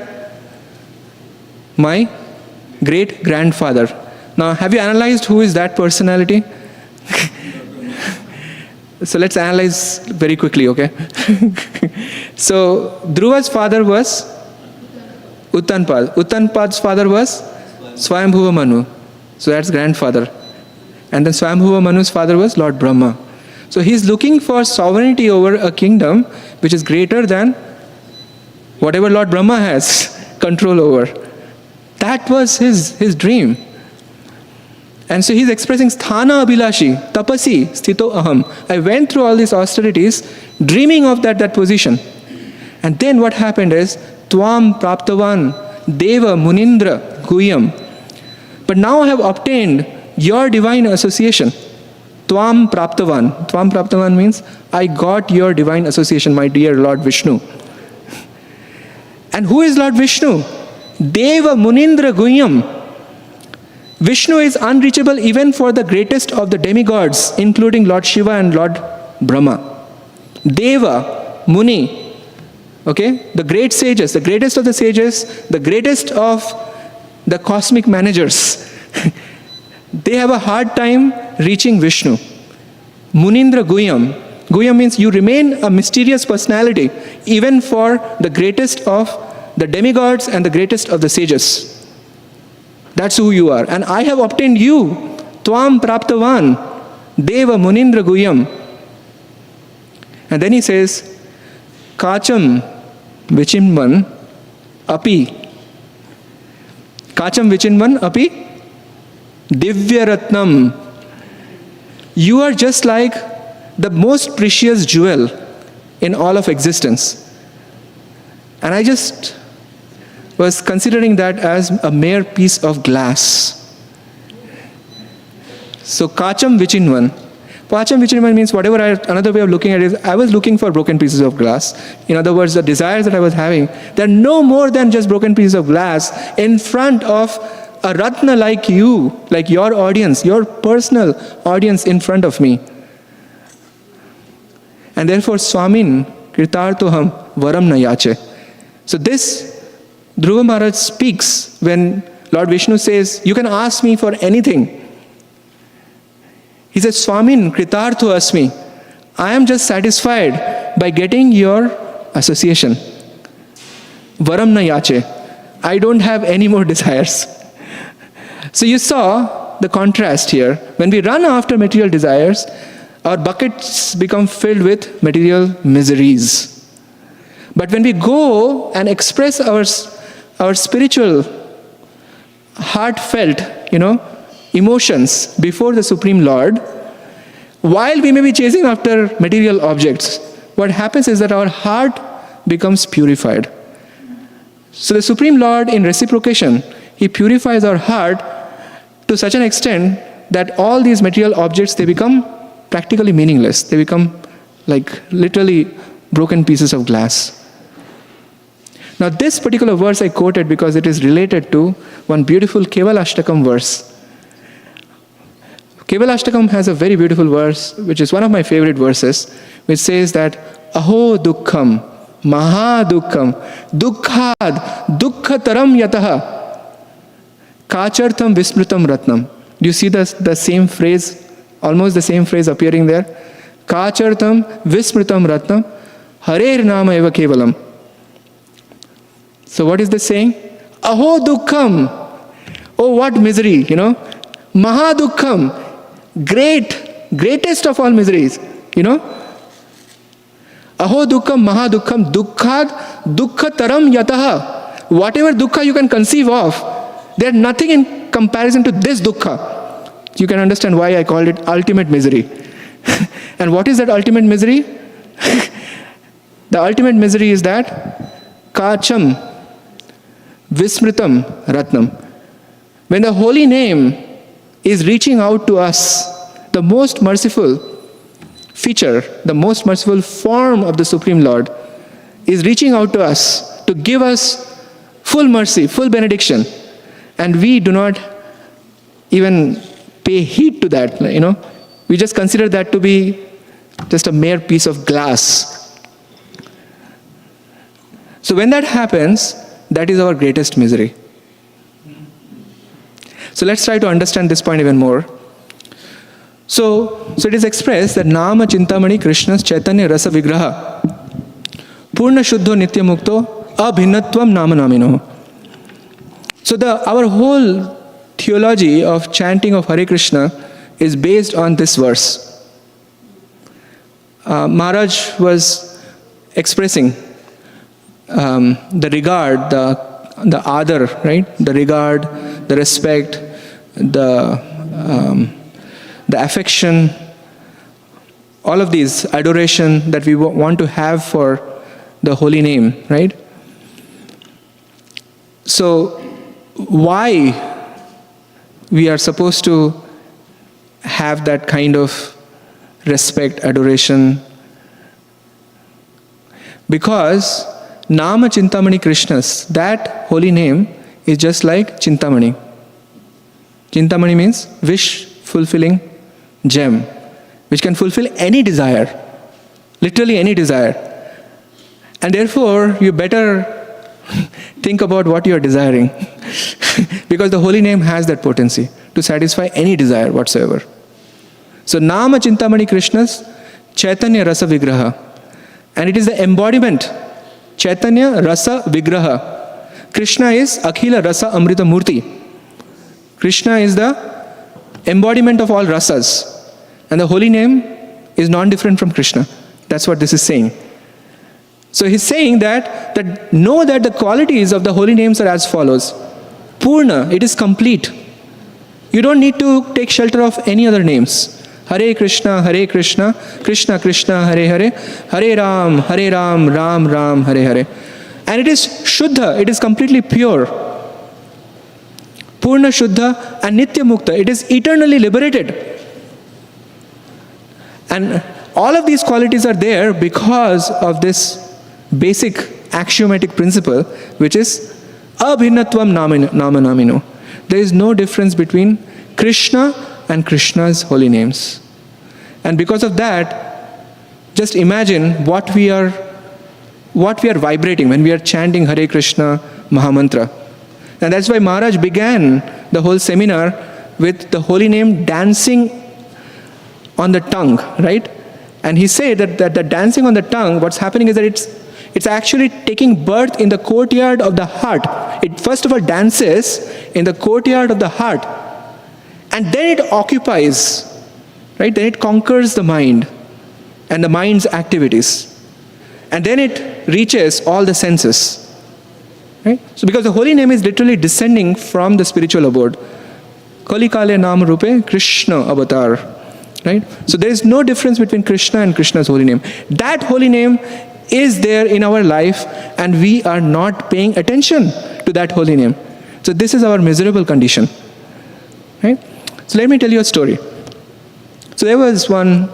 my great grandfather. Now, have you analyzed who is that personality? So let's analyze very quickly, okay? So Dhruva's father was Uttanpad. Uttanpad's father was Swayambhuva Manu. So that's grandfather. And then Swayambhuva Manu's father was Lord Brahma. So he's looking for sovereignty over a kingdom which is greater than whatever Lord Brahma has control over. That was his dream. And so he's expressing Sthana Abhilashi, Tapasi, Sthito Aham. I went through all these austerities, dreaming of that position. And then what happened is, Tvam Praptavan Deva Munindra Guyam. But now I have obtained your divine association. Tvam Praptavan. Tvam Praptavan means, I got your divine association, my dear Lord Vishnu. And who is Lord Vishnu? Deva Munindra Guyam. Vishnu is unreachable even for the greatest of the demigods, including Lord Shiva and Lord Brahma. Deva, Muni, okay, the great sages, the greatest of the sages, the greatest of the cosmic managers, they have a hard time reaching Vishnu. Munindra Guyam. Guyam means you remain a mysterious personality even for the greatest of the demigods and the greatest of the sages. That's who you are. And I have obtained you, Tvam Praptavan, Deva Munindra Guyam. And then he says, Kacham Vichinman Api. Kacham Vichinman Api Divya Ratnam. You are just like the most precious jewel in all of existence. And I just was considering that as a mere piece of glass. So Kacham Vichinvan. Pacham Vichariman means another way of looking at it is, I was looking for broken pieces of glass. In other words, the desires that I was having, they're no more than just broken pieces of glass in front of a Ratna like you, like your audience, your personal audience in front of me. And therefore, Swamin Kritartoham Varam na yache. So this, Dhruva Maharaj speaks when Lord Vishnu says, you can ask me for anything. He says, Swamin Kritartho Asmi. I am just satisfied by getting your association. Varam na yache. I don't have any more desires. So you saw the contrast here. When we run after material desires, our buckets become filled with material miseries. But when we go and express our spiritual, heartfelt, emotions before the Supreme Lord, while we may be chasing after material objects, what happens is that our heart becomes purified. So the Supreme Lord, in reciprocation, He purifies our heart to such an extent that all these material objects, they become practically meaningless. They become like literally broken pieces of glass. Now this particular verse I quoted because it is related to one beautiful Kevalashtakam verse. Kevalashtakam has a very beautiful verse, which is one of my favorite verses, which says that Aho dukkham, maha dukkham, dukkhad, dukkhataram yataha, kachartham vismrutam ratnam. Do you see the same phrase, almost the same phrase appearing there? Kachartham vismrutam ratnam, harer nama eva kevalam. So what is this saying? Aho dukkham. Oh, what misery, Maha dukkham. Greatest of all miseries, Aho dukkham, maha dukkham, dukkhad, dukkhataram yataha. Whatever dukkha you can conceive of, they're nothing in comparison to this dukkha. You can understand why I called it ultimate misery. And what is that ultimate misery? The ultimate misery is that Kacham Vismritam Ratnam. When the holy name is reaching out to us, the most merciful feature, the most merciful form of the Supreme Lord is reaching out to us to give us full mercy, full benediction. And we do not even pay heed to that, We just consider that to be just a mere piece of glass. So when that happens, that is our greatest misery. So let's try to understand this point even more. So it is expressed that Nama Chintamani Krishna's Chaitanya Rasa Vigraha Purna Shuddho Nitya Mukto Abhinatvam Nama Namino. So our whole theology of chanting of Hare Krishna is based on this verse. Maharaj was expressing the regard, the adar, right? The regard, the respect, the affection, all of these, adoration that we want to have for the holy name, right? So why we are supposed to have that kind of respect, adoration? Because Nama Chintamani Krishna's, that holy name is just like Chintamani. Chintamani means wish-fulfilling gem, which can fulfill any desire, literally any desire. And therefore, you better think about what you are desiring. Because the holy name has that potency to satisfy any desire whatsoever. So, Nama Chintamani Krishna's Chaitanya Rasa Vigraha. And it is the embodiment, Chaitanya Rasa Vigraha. Krishna is Akhila Rasa Amrita Murti. Krishna is the embodiment of all rasas. And the holy name is non-different from Krishna. That's what this is saying. So he's saying that know that the qualities of the holy names are as follows. Purna, it is complete. You don't need to take shelter of any other names. Hare Krishna, Krishna Krishna, Hare Hare, Hare Ram, Ram Ram, Hare Hare. And it is Shuddha, it is completely pure. Purna Shuddha and Nitya Mukta, it is eternally liberated. And all of these qualities are there because of this basic axiomatic principle, which is abhinatvam namanamino. There is no difference between Krishna and Krishna's holy names. And because of that, just imagine what we are vibrating when we are chanting Hare Krishna Mahamantra. And that's why Maharaj began the whole seminar with the holy name dancing on the tongue, right? And he said that the dancing on the tongue, what's happening is that it's actually taking birth in the courtyard of the heart. It first of all dances in the courtyard of the heart, and then it occupies, right? Then it conquers the mind and the mind's activities. And then it reaches all the senses. Right? So because the holy name is literally descending from the spiritual abode. Kali Kale Nam Rupe Krishna Avatar. Right? So there is no difference between Krishna and Krishna's holy name. That holy name is there in our life, and we are not paying attention to that holy name. So this is our miserable condition. Right? So let me tell you a story. So there was one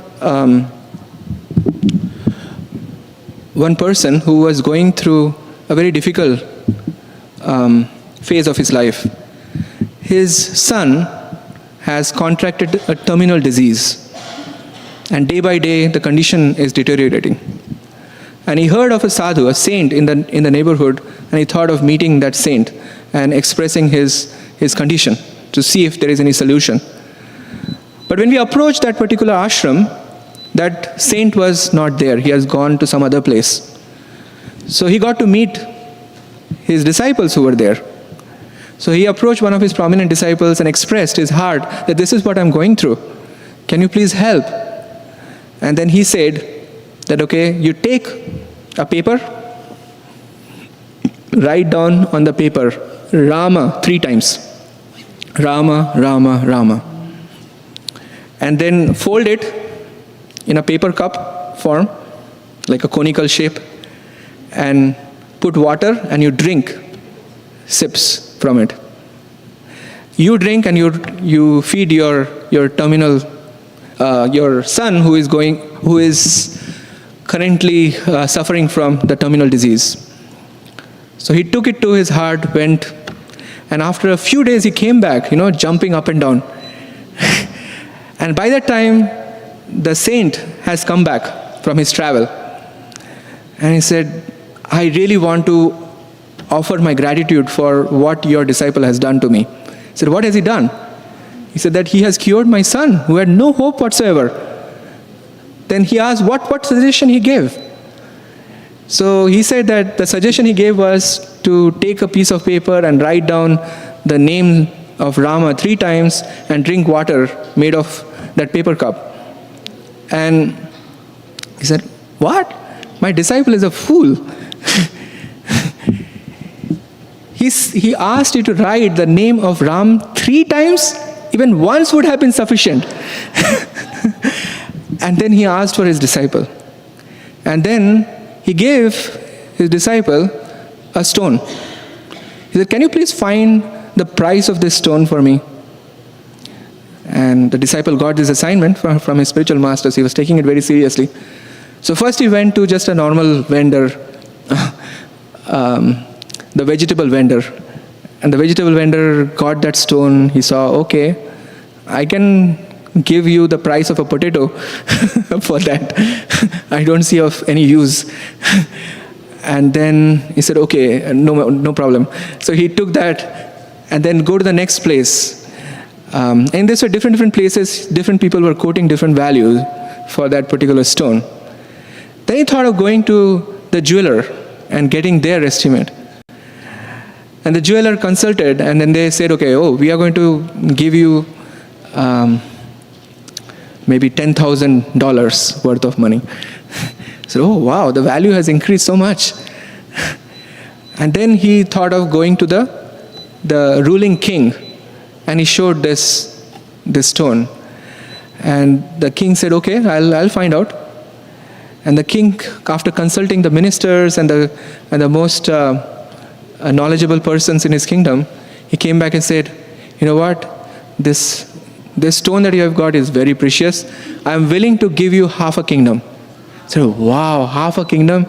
person who was going through a very difficult phase of his life. His son has contracted a terminal disease, and day by day the condition is deteriorating. And he heard of a sadhu, a saint in the neighborhood, and he thought of meeting that saint and expressing his condition to see if there is any solution. But when we approached that particular ashram, that saint was not there. He has gone to some other place. So he got to meet his disciples who were there. So he approached one of his prominent disciples and expressed his heart that this is what I'm going through. Can you please help? And then he said that, okay, you take a paper, write down on the paper, Rama 3 times. Rama, Rama, Rama. And then fold it in a paper cup form, like a conical shape, and put water and you drink sips from it. You drink and you feed your terminal, your son who is currently suffering from the terminal disease. So he took it to his heart, went, and after a few days he came back, jumping up and down. And by that time, the saint has come back from his travel. And he said, I really want to offer my gratitude for what your disciple has done to me. He said, what has he done? He said that he has cured my son who had no hope whatsoever. Then he asked what suggestion he gave. So he said that the suggestion he gave was to take a piece of paper and write down the name of Rama 3 times and drink water made of that paper cup. And he said, what? My disciple is a fool. He asked you to write the name of Ram 3 times? Even once would have been sufficient. And then he asked for his disciple. And then he gave his disciple a stone. He said, can you please find the price of this stone for me? And the disciple got this assignment from his spiritual masters. He was taking it very seriously. So first he went to just a normal vendor, the vegetable vendor. And the vegetable vendor got that stone. He saw, okay, I can give you the price of a potato for that. I don't see of any use. And then he said, okay, no problem. So he took that and then go to the next place. And these were different places. Different people were quoting different values for that particular stone. Then he thought of going to the jeweler and getting their estimate. And the jeweler consulted, and then they said, okay, we are going to give you maybe $10,000 worth of money. So, wow, the value has increased so much. And then he thought of going to the ruling king, and he showed this stone. And the king said, okay, I'll find out. And the king, after consulting the ministers and the most knowledgeable persons in his kingdom, he came back and said, you know what, this this stone that you have got is very precious. I am willing to give you half a kingdom. So, wow, half a kingdom?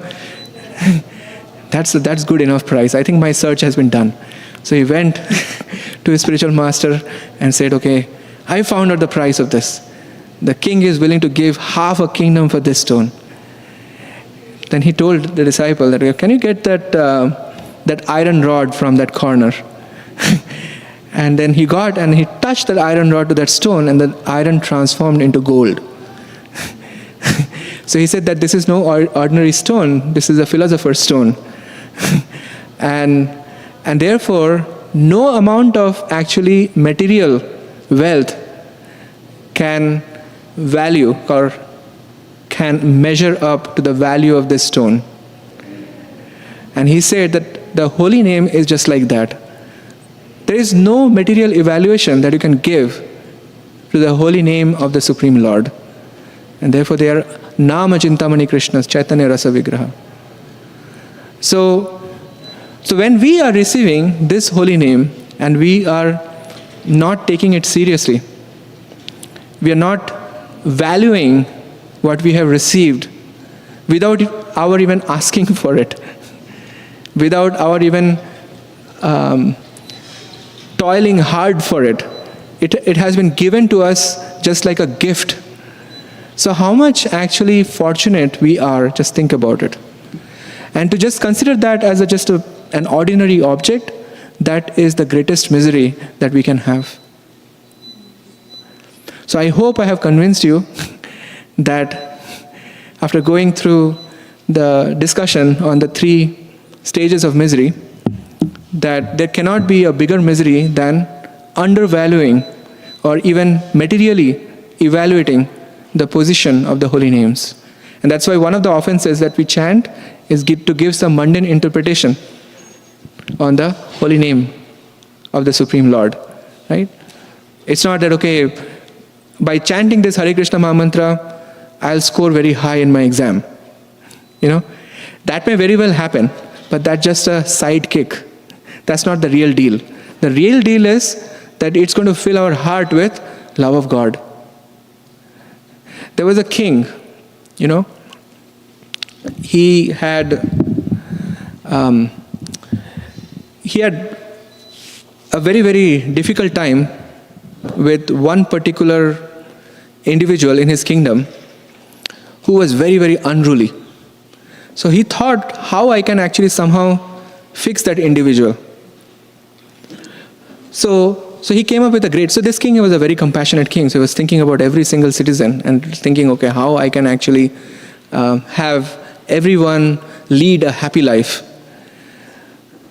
That's good enough price. I think my search has been done. So he went to his spiritual master and said, okay, I found out the price of this. The king is willing to give half a kingdom for this stone. Then he told the disciple that, can you get that iron rod from that corner? And then he got and he touched that iron rod to that stone, and the iron transformed into gold. So he said that this is no ordinary stone, this is a philosopher's stone. and therefore, no amount of actually material wealth can value or can measure up to the value of this stone. And he said that the holy name is just like that. There is no material evaluation that you can give to the holy name of the Supreme Lord. And therefore they are Nama Chintamani Krishnas, Chaitanya Rasa Vigraha. So when we are receiving this holy name and we are not taking it seriously, we are not valuing what we have received without our even asking for it, without our even toiling hard for it. It has been given to us just like a gift. So how much actually fortunate we are, just think about it. And to just consider that as an ordinary object, that is the greatest misery that we can have. So I hope I have convinced you that after going through the discussion on the 3 stages of misery, that there cannot be a bigger misery than undervaluing or even materially evaluating the position of the holy names. And that's why one of the offenses that we chant is to give some mundane interpretation on the holy name of the Supreme Lord. Right? It's not that, okay, by chanting this Hare Krishna Mahamantra, I'll score very high in my exam. That may very well happen, but that's just a sidekick. That's not the real deal. The real deal is that it's going to fill our heart with love of God. There was a king, he had a very, very difficult time with one particular individual in his kingdom who was very, very unruly. So he thought, how I can actually somehow fix that individual. So he came up with so this king was a very compassionate king, so he was thinking about every single citizen and thinking, okay, how I can actually have everyone lead a happy life.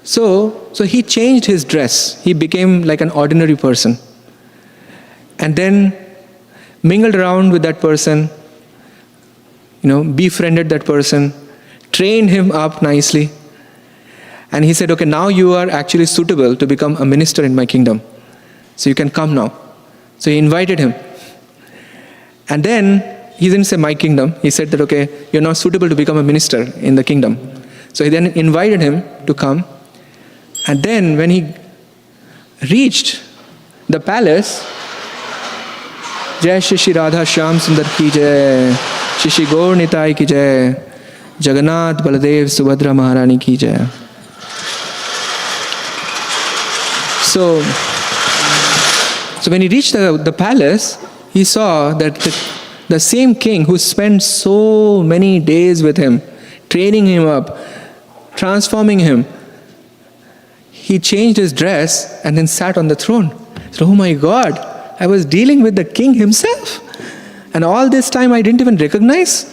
So he changed his dress. He became like an ordinary person. And then mingled around with that person, befriended that person, trained him up nicely. And he said, okay, now you are actually suitable to become a minister in my kingdom. So you can come now. So he invited him. And then he didn't say my kingdom. He said that, okay, you're not suitable to become a minister in the kingdom. So he then invited him to come. And then when he reached the palace, Jai Shri Radha Shyam Sundar ki jai, Shri Gaur Nitai ki jai, Jagannath Baladev Subhadra Maharani ki jai. So when he reached the palace, he saw that the same king who spent so many days with him, training him up, transforming him, he changed his dress and then sat on the throne. He said, oh my God, I was dealing with the king himself. And all this time I didn't even recognize.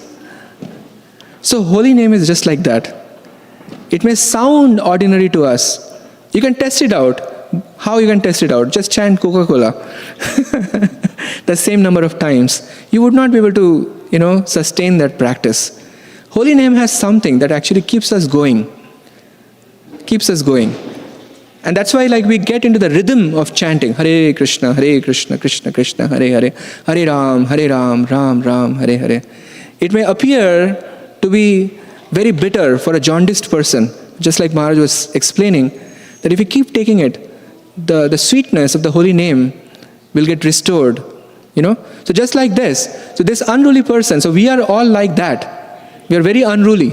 So holy name is just like that. It may sound ordinary to us. You can test it out. How you can test it out? Just chant Coca-Cola the same number of times. You would not be able to, sustain that practice. Holy name has something that actually keeps us going. Keeps us going. And that's why we get into the rhythm of chanting Hare Krishna, Krishna Krishna, Hare Hare, Hare Ram, Ram Ram, Hare Hare. It may appear to be very bitter for a jaundiced person, just like Maharaj was explaining, that if you keep taking it, the sweetness of the holy name will get restored So just like this. So this unruly person, so we are all like that. We are very unruly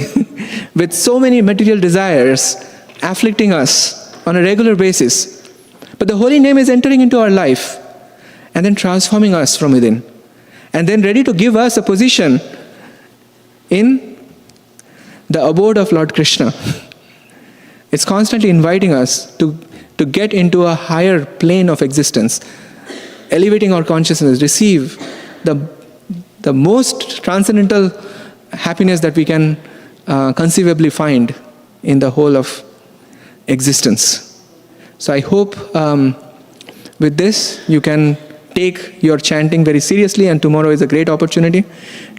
with so many material desires afflicting us on a regular basis. But the holy name is entering into our life and then transforming us from within. And then ready to give us a position in the abode of Lord Krishna. It's constantly inviting us to get into a higher plane of existence, elevating our consciousness, receive the most transcendental happiness that we can conceivably find in the whole of existence. So I hope with this you can take your chanting very seriously, and tomorrow is a great opportunity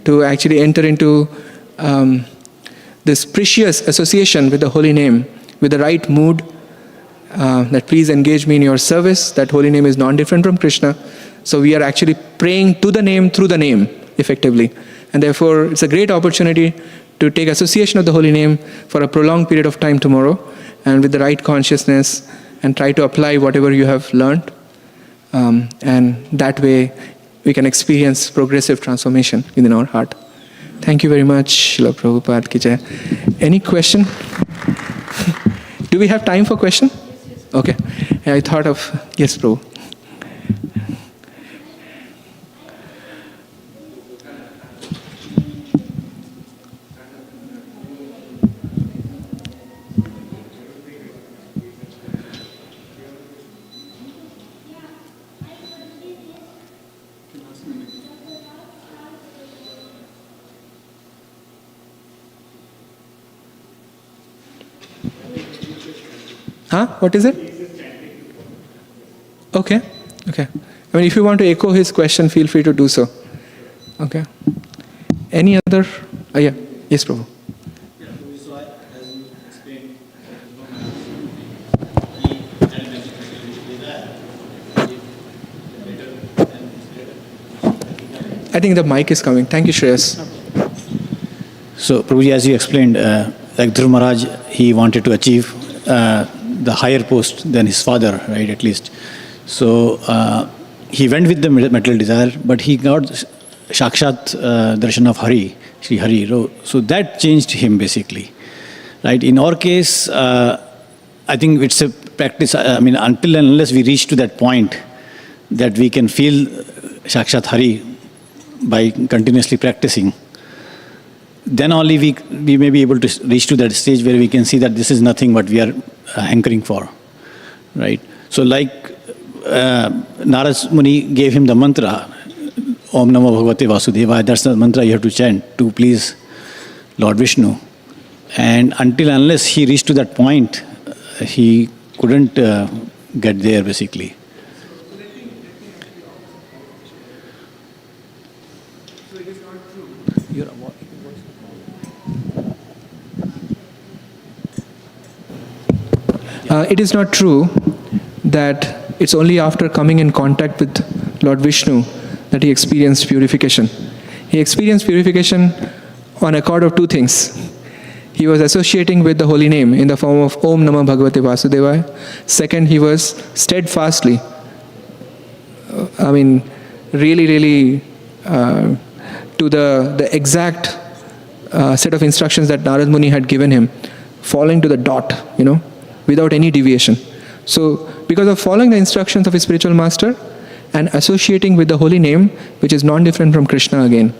to actually enter into this precious association with the holy name, with the right mood, that please engage me in your service. That holy name is non-different from Krishna. So we are actually praying to the name through the name, effectively. And therefore, it's a great opportunity to take association of the holy name for a prolonged period of time tomorrow, and with the right consciousness, and try to apply whatever you have learned. And that way, we can experience progressive transformation within our heart. Thank you very much. Srila Prabhupada ki jai. Any question? Do we have time for question? Okay. I thought of, yes, Prabhu. Huh? What is it? Okay. Okay. I mean, if you want to echo his question, feel free to do so. Okay. Any other? Yeah. Yes, Prabhu. Yeah, so as you explained, I think the mic is coming. Thank you, Shreyas. So, Prabhuji, as you explained, like Dhruv Maharaj, he wanted to achieve the higher post than his father, right, at least. So, he went with the material desire, but he got Shakshat darshan of Hari, Sri Hari. So that changed him basically, right? In our case, I think it's a practice, I mean, until and unless we reach to that point that we can feel Shakshat Hari by continuously practicing, then only we may be able to reach to that stage where we can see that this is nothing what we are hankering for, right? So like Narad Muni gave him the mantra, Om Namo Bhagavate Vasudevaya, that's the mantra you have to chant to please Lord Vishnu. And until unless he reached to that point, he couldn't get there basically. It is not true that it's only after coming in contact with Lord Vishnu that he experienced purification. He experienced purification on account of two things. He was associating with the holy name in the form of Om Namah Bhagavate Vasudevaya. Second, he was steadfastly, really to the exact set of instructions that Narad Muni had given him, following to the dot, without any deviation. So, because of following the instructions of his spiritual master and associating with the holy name, which is non-different from Krishna again,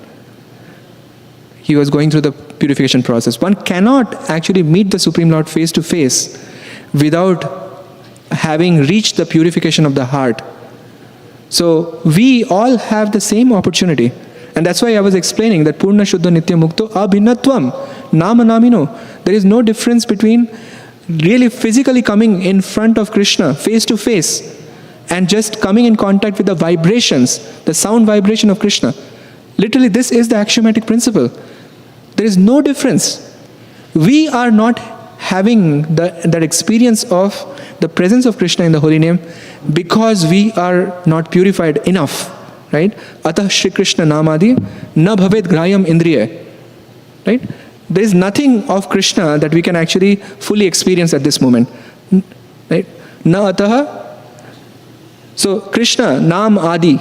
he was going through the purification process. One cannot actually meet the Supreme Lord face to face without having reached the purification of the heart. So, we all have the same opportunity. And that's why I was explaining that Purna Shuddha Nitya Mukto Abhinatvam Nama Namino. There is no difference between really physically coming in front of Krishna face to face and just coming in contact with the vibrations, the sound vibration of Krishna. Literally, this is the axiomatic principle. There is no difference. We are not having that experience of the presence of Krishna in the holy name because we are not purified enough, right? Atah Shri Krishna Namadi na bhaved grayam indriya, right? There is nothing of Krishna that we can actually fully experience at this moment, right? Na ataha. So Krishna, Nam Adi,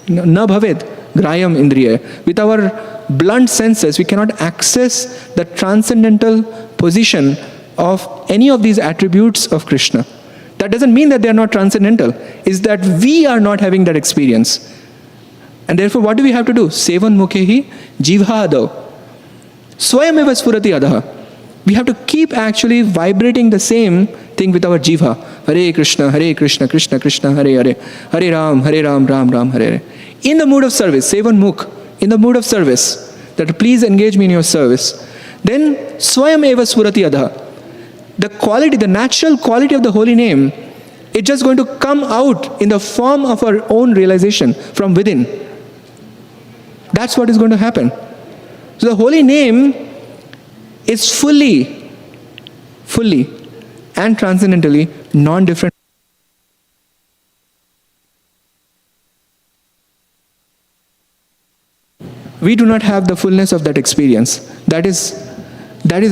Na bhaved grayam indriya. With our blunt senses, we cannot access the transcendental position of any of these attributes of Krishna. That doesn't mean that they are not transcendental. It's that we are not having that experience. And therefore, what do we have to do? Sevan mukhehi jivha adav. Swayam eva spurati adaha. We have to keep actually vibrating the same thing with our jiva. Hare Krishna, Krishna Krishna, Hare Hare. Hare Ram, Ram Ram, Hare Hare. In the mood of service, Sevan mukh, in the mood of service, that please engage me in your service. Then, Swayam eva spurati adaha. The quality, the natural quality of the holy name, it's just going to come out in the form of our own realization from within. That's what is going to happen. So the holy name is fully and transcendentally non-different. We do not have the fullness of that experience. That is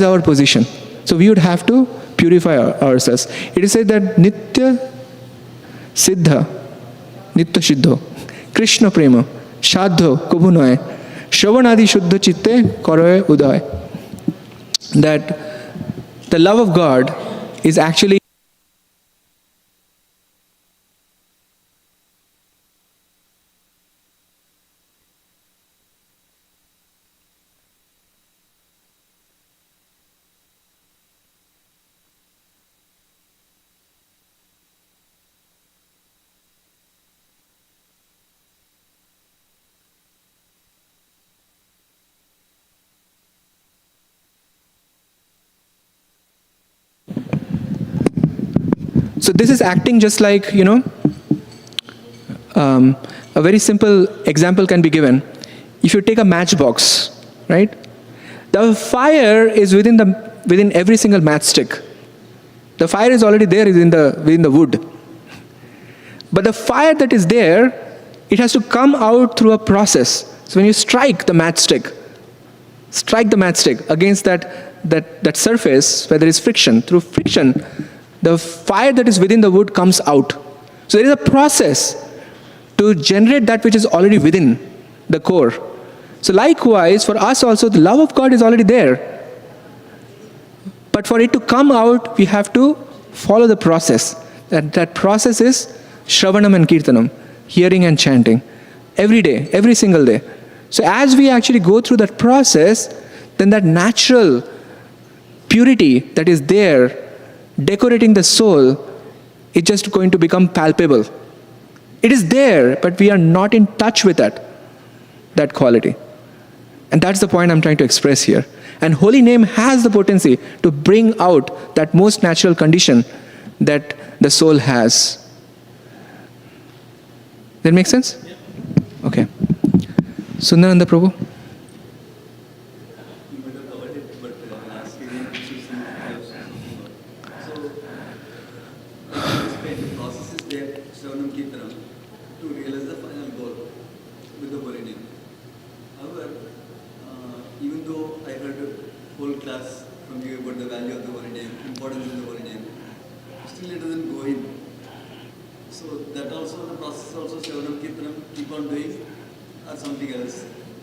our position. So we would have to purify ourselves. It is said that Nitya Siddha, Nitya Siddho, Krishna Prema, Shadho, Kubhunoy, Shravanadi Shuddha Chitte, Koroy Uday. That the love of God is actually so this is acting just like, a very simple example can be given. If you take a matchbox, right? The fire is within every single matchstick. The fire is already there within the wood. But the fire that is there, it has to come out through a process. So when you strike the matchstick against that surface where there is friction, through friction, the fire that is within the wood comes out. So there is a process to generate that which is already within the core. So likewise, for us also, the love of God is already there. But for it to come out, we have to follow the process. That process is Shravanam and Kirtanam, hearing and chanting. Every day, every single day. So as we actually go through that process, then that natural purity that is there, decorating the soul, is just going to become palpable. It is there, but we are not in touch with that quality. And that's the point I'm trying to express here. And holy name has the potency to bring out that most natural condition that the soul has. That make sense? Yeah. Okay. Sundarananda Prabhu?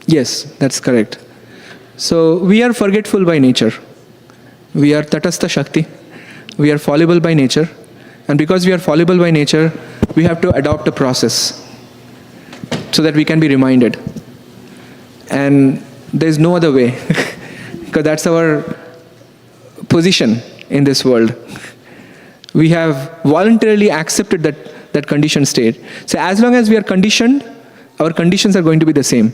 Yes, that's correct. So we are forgetful by nature. We are tatastha shakti. We are fallible by nature. And because we are fallible by nature, we have to adopt a process so that we can be reminded. And there's no other way, because that's our position in this world. We have voluntarily accepted that conditioned state. So as long as we are conditioned, our conditions are going to be the same.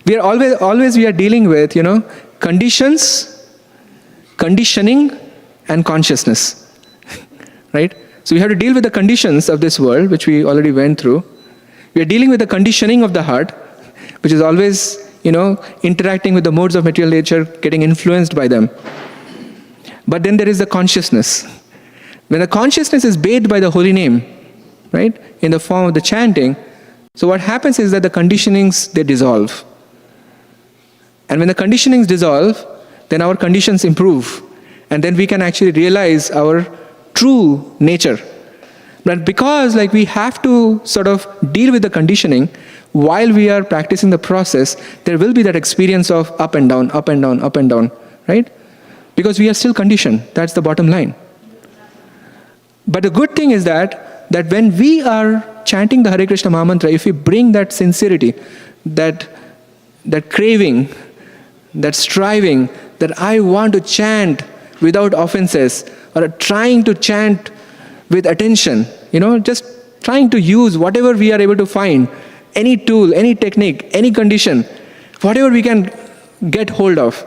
We are always we are dealing with, conditions, conditioning, and consciousness. Right? So we have to deal with the conditions of this world, which we already went through. We are dealing with the conditioning of the heart, which is always, interacting with the modes of material nature, getting influenced by them. But then there is the consciousness. When the consciousness is bathed by the holy name, right, in the form of the chanting, so what happens is that the conditionings, they dissolve. And when the conditionings dissolve, then our conditions improve. And then we can actually realize our true nature. But because like we have to sort of deal with the conditioning while we are practicing the process, there will be that experience of up and down, up and down, up and down, right? Because we are still conditioned. That's the bottom line. But the good thing is that when we are chanting the Hare Krishna Maha Mantra, if we bring that sincerity, that craving, that striving, that I want to chant without offenses, or trying to chant with attention, just trying to use whatever we are able to find, any tool, any technique, any condition, whatever we can get hold of,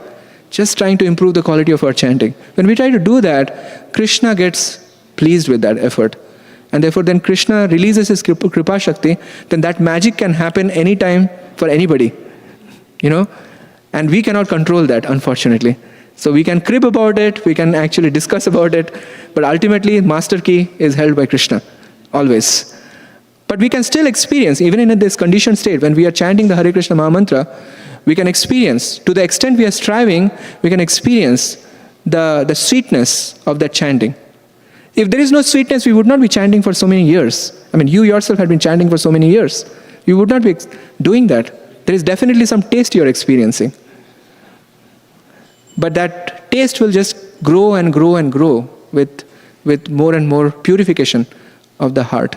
just trying to improve the quality of our chanting. When we try to do that, Krishna gets pleased with that effort. And therefore then Krishna releases his Kripa Shakti, then that magic can happen anytime for anybody. And we cannot control that, unfortunately. So we can crib about it, we can actually discuss about it, but ultimately master key is held by Krishna, always. But we can still experience, even in this conditioned state, when we are chanting the Hare Krishna Maha Mantra, we can experience, to the extent we are striving, we can experience the sweetness of that chanting. If there is no sweetness, we would not be chanting for so many years. I mean, you yourself have been chanting for so many years. You would not be doing that. There is definitely some taste you are experiencing. But that taste will just grow and grow and grow with more and more purification of the heart.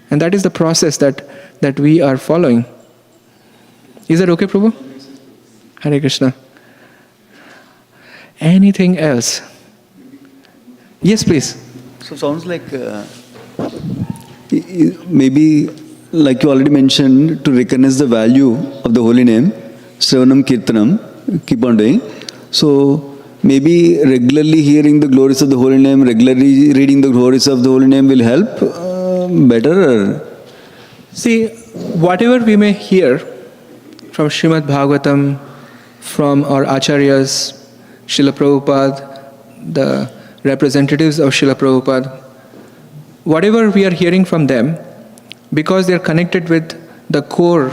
And that is the process that we are following. Is that okay, Prabhu? Hare Krishna. Anything else? Yes, please. So sounds like maybe, like you already mentioned, to recognize the value of the holy name, Shravanam Kirtanam, keep on doing. So maybe regularly hearing the glories of the holy name, regularly reading the glories of the holy name will help better? See, whatever we may hear from Srimad Bhagavatam, from our Acharyas, Srila Prabhupada, the representatives of Srila Prabhupada, whatever we are hearing from them, because they are connected with the core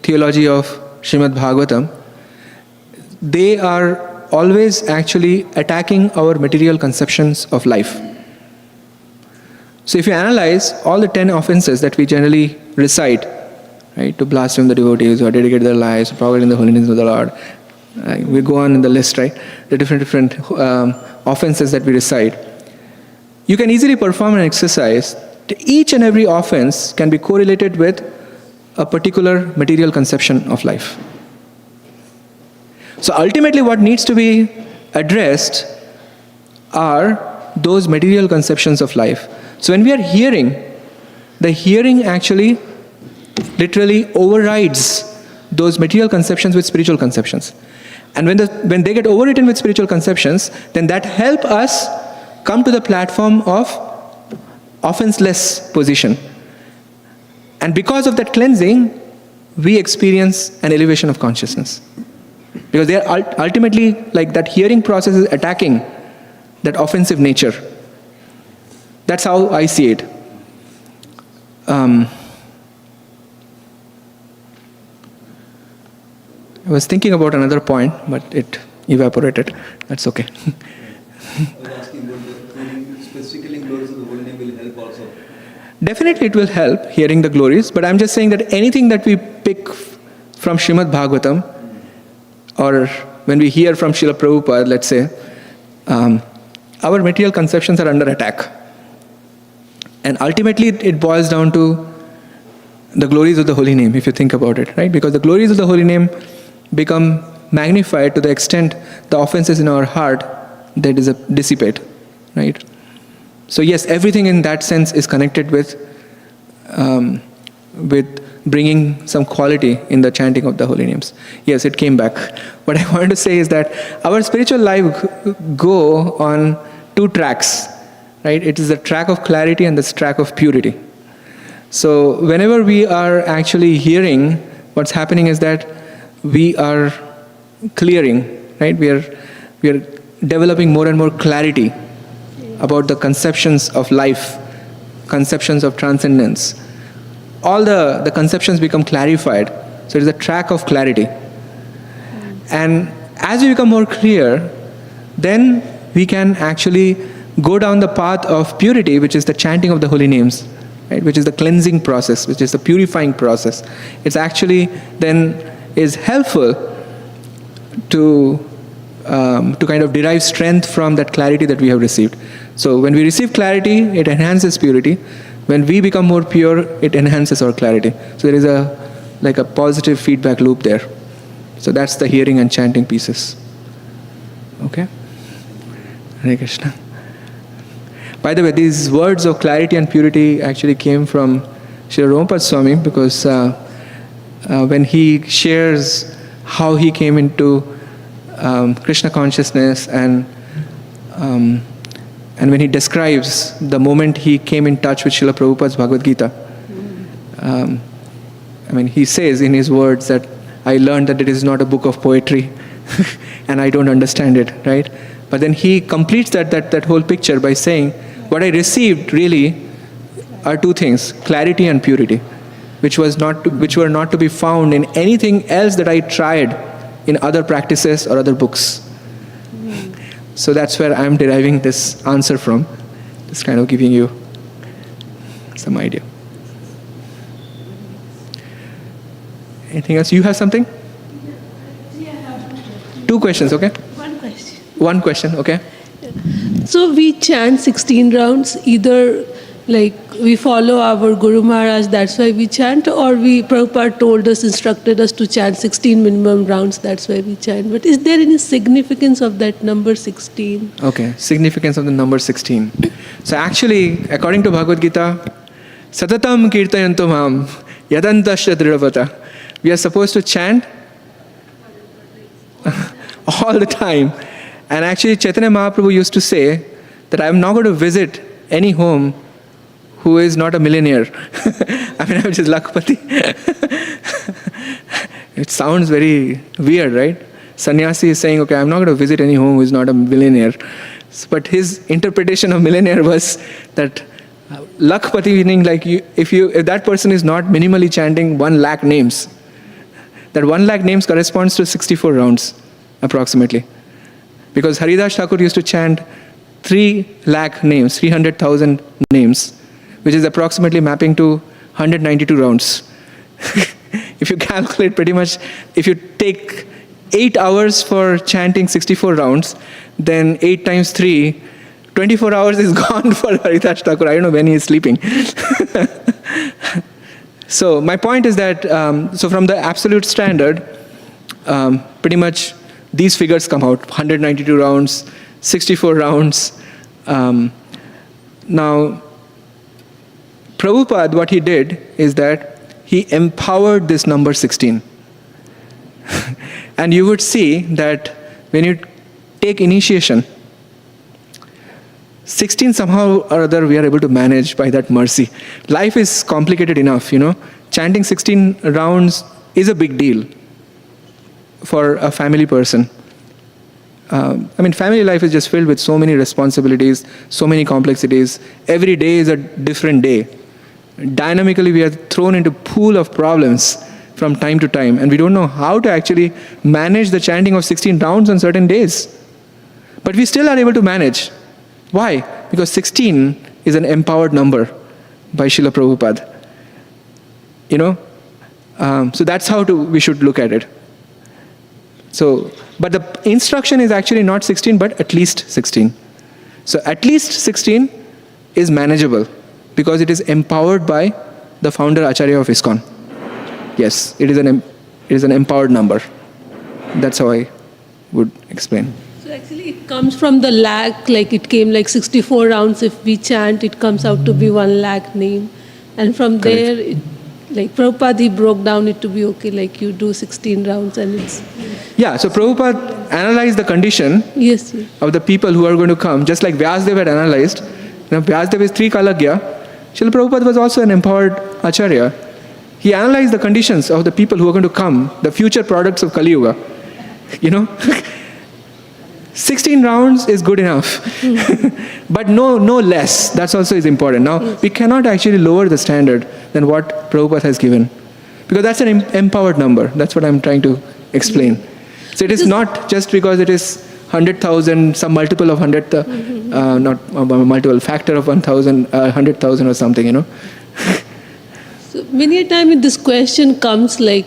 theology of Srimad Bhagavatam, they are always actually attacking our material conceptions of life. So if you analyze all the 10 offenses that we generally recite, right, to blaspheme the devotees or dedicate their lives, provoking the holiness of the Lord, we go on in the list, right, the different offenses that we recite. You can easily perform an exercise. Each and every offense can be correlated with a particular material conception of life. So ultimately what needs to be addressed are those material conceptions of life. So when we are hearing, the hearing actually literally overrides those material conceptions with spiritual conceptions. And when they get overwritten with spiritual conceptions, then that help us come to the platform of offenseless position. And because of that cleansing, we experience an elevation of consciousness. Because they are ultimately, like that hearing process is attacking that offensive nature. That's how I see it. I was thinking about another point, but it evaporated. That's okay. I was asking about the specifically glories of the holy name will help also. Definitely it will help, hearing the glories, but I'm just saying that anything that we pick from Srimad Bhagavatam, or when we hear from Srila Prabhupada, let's say, our material conceptions are under attack. And ultimately it boils down to the glories of the holy name, if you think about it, right? Because the glories of the holy name become magnified to the extent the offenses in our heart, they dissipate, right? So yes, everything in that sense is connected with bringing some quality in the chanting of the holy names. Yes, it came back. What I wanted to say is that our spiritual life go on two tracks, right? It is the track of clarity and the track of purity. So whenever we are actually hearing, what's happening is that we are clearing, right? We are developing more and more clarity about the conceptions of life, conceptions of transcendence. All the conceptions become clarified. So it is a track of clarity. And as we become more clear, then we can actually go down the path of purity, which is the chanting of the holy names, right, which is the cleansing process, which is the purifying process, it's actually then is helpful to kind of derive strength from that clarity that we have received. So when we receive clarity, it enhances purity. When we become more pure, it enhances our clarity. So there is a positive feedback loop there. So that's the hearing and chanting pieces. Okay? Hare Krishna. By the way, these words of clarity and purity actually came from Srila Prabhupada Swami, because when he shares how he came into Krishna consciousness, and when he describes the moment he came in touch with Srila Prabhupada's Bhagavad Gita, he says in his words that I learned that it is not a book of poetry and I don't understand it, right? But then he completes that whole picture by saying, what I received really are two things, clarity and purity, which were not to be found in anything else that I tried in other practices or other books. So that's where I'm deriving this answer from, just kind of giving you some idea. Anything else? You have something? Yeah, I have Two questions, okay? one question. One question, okay? So we chant 16 rounds, either like we follow our Guru Maharaj, that's why we chant, or Prabhupada told us, instructed us to chant 16 minimum rounds, that's why we chant. But is there any significance of that number 16? Okay, significance of the number 16. So actually, according to Bhagavad Gita, Satatam Kirtayanto Mam Yadantasya Dridavata. We are supposed to chant all the time. And actually, Chaitanya Mahaprabhu used to say that I am not going to visit any home who is not a millionaire. I'm just Lakpati. It sounds very weird, right? Sannyasi is saying, okay, I'm not going to visit any home who is not a millionaire. But his interpretation of millionaire was that Lakpati, meaning like if that person is not minimally chanting 1 lakh names, that 1 lakh names corresponds to 64 rounds, approximately. Because Haridas Thakur used to chant 3 lakh names, 300,000 names, which is approximately mapping to 192 rounds. If you calculate pretty much, if you take 8 hours for chanting 64 rounds, then 8 times 3, 24 hours is gone for Haridas Thakur. I don't know when he is sleeping. So my point is that, so from the absolute standard, pretty much these figures come out, 192 rounds, 64 rounds. Now, Prabhupada, what he did is that he empowered this number 16. And you would see that when you take initiation, 16 somehow or other we are able to manage by that mercy. Life is complicated enough, Chanting 16 rounds is a big deal for a family person. Family life is just filled with so many responsibilities, so many complexities. Every day is a different day. Dynamically, we are thrown into a pool of problems from time to time, and we don't know how to actually manage the chanting of 16 rounds on certain days. But we still are able to manage. Why? Because 16 is an empowered number by Srila Prabhupada. So that's how we should look at it. So, but the instruction is actually not 16, but at least 16. So at least 16 is manageable because it is empowered by the founder Acharya of ISKCON. Yes, it is an empowered number. That's how I would explain. So actually it comes from the lakh, like it came like 64 rounds. If we chant, it comes out to be 1 lakh name. And from there, like Prabhupada, he broke down it to be okay, like you do 16 rounds and it's... Yeah, so Prabhupada analyzed the condition Yes. of the people who are going to come, just like Vyasdev had analyzed. Vyasdev is 3 Kalagya. Srila Prabhupada was also an empowered Acharya. He analyzed the conditions of the people who are going to come, the future products of Kali Yuga. 16 rounds is good enough. But no less. That's also is important. Now, we cannot actually lower the standard than what Prabhupada has given. Because that's an empowered number. That's what I'm trying to explain. So it is not just because it is 100,000, some multiple of 100, not a multiple, factor of 1,000, 100,000 or something, you know. So many a time this question comes like,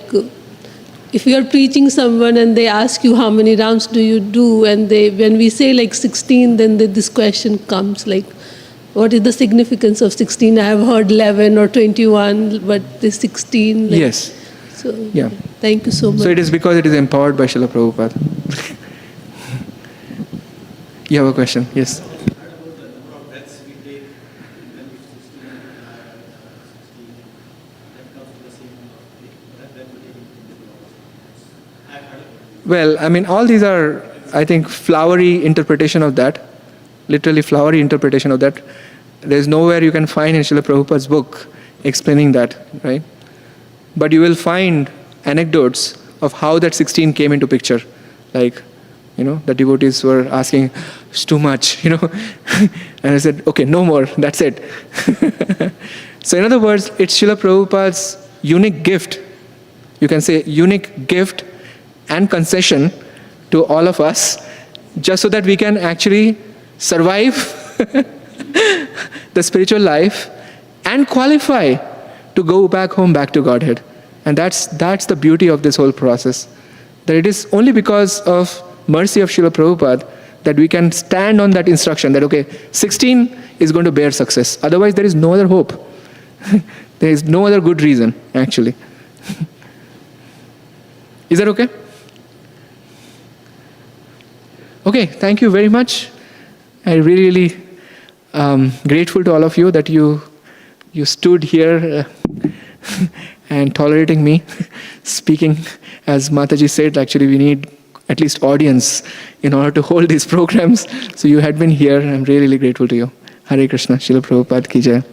if you are preaching someone and they ask you how many rounds do you do, and when we say like 16, then this question comes like, what is the significance of 16? I have heard 11 or 21, but the 16. Like, Yes. So Yeah. thank you so much. So it is because it is empowered by Srila Prabhupada. You have a question? Yes. Well, I mean, all these are, I think, flowery interpretation of that. Literally flowery interpretation of that. There's nowhere you can find in Srila Prabhupada's book explaining that, right? But you will find anecdotes of how that 16 came into picture. Like, you know, the devotees were asking, it's too much, you know. And I said, okay, no more, that's it. So in other words, it's Srila Prabhupada's unique gift. You can say unique gift and concession to all of us, just so that we can actually survive the spiritual life and qualify to go back home, back to Godhead. And that's the beauty of this whole process. That it is only because of mercy of Srila Prabhupada that we can stand on that instruction that, okay, 16 is going to bear success. Otherwise, there is no other hope. There is no other good reason, actually. Is that okay? Okay, thank you very much. I'm really grateful to all of you that you stood here and tolerating me speaking. As Mataji said, actually we need at least audience in order to hold these programs. So you had been here. I'm really grateful to you. Hare Krishna, Srila Prabhupada ki jai.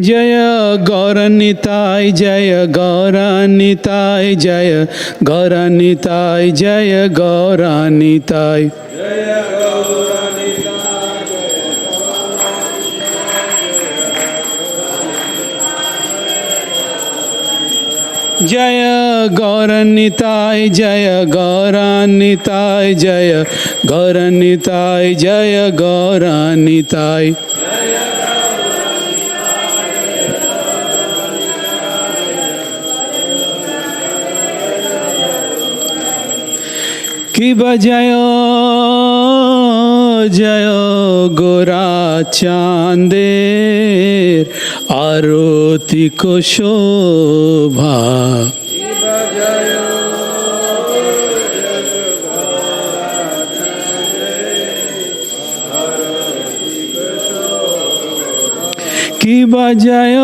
जय गौरनिताय जय गौरनिताय जय गौरनिताय जय गौरनिताय जय गौरनिताय जय गौरनिताय जय गौरनिताय जय गौरनिताय कि बजय जय गोरा चांदेर आरती को शोभा कि बजय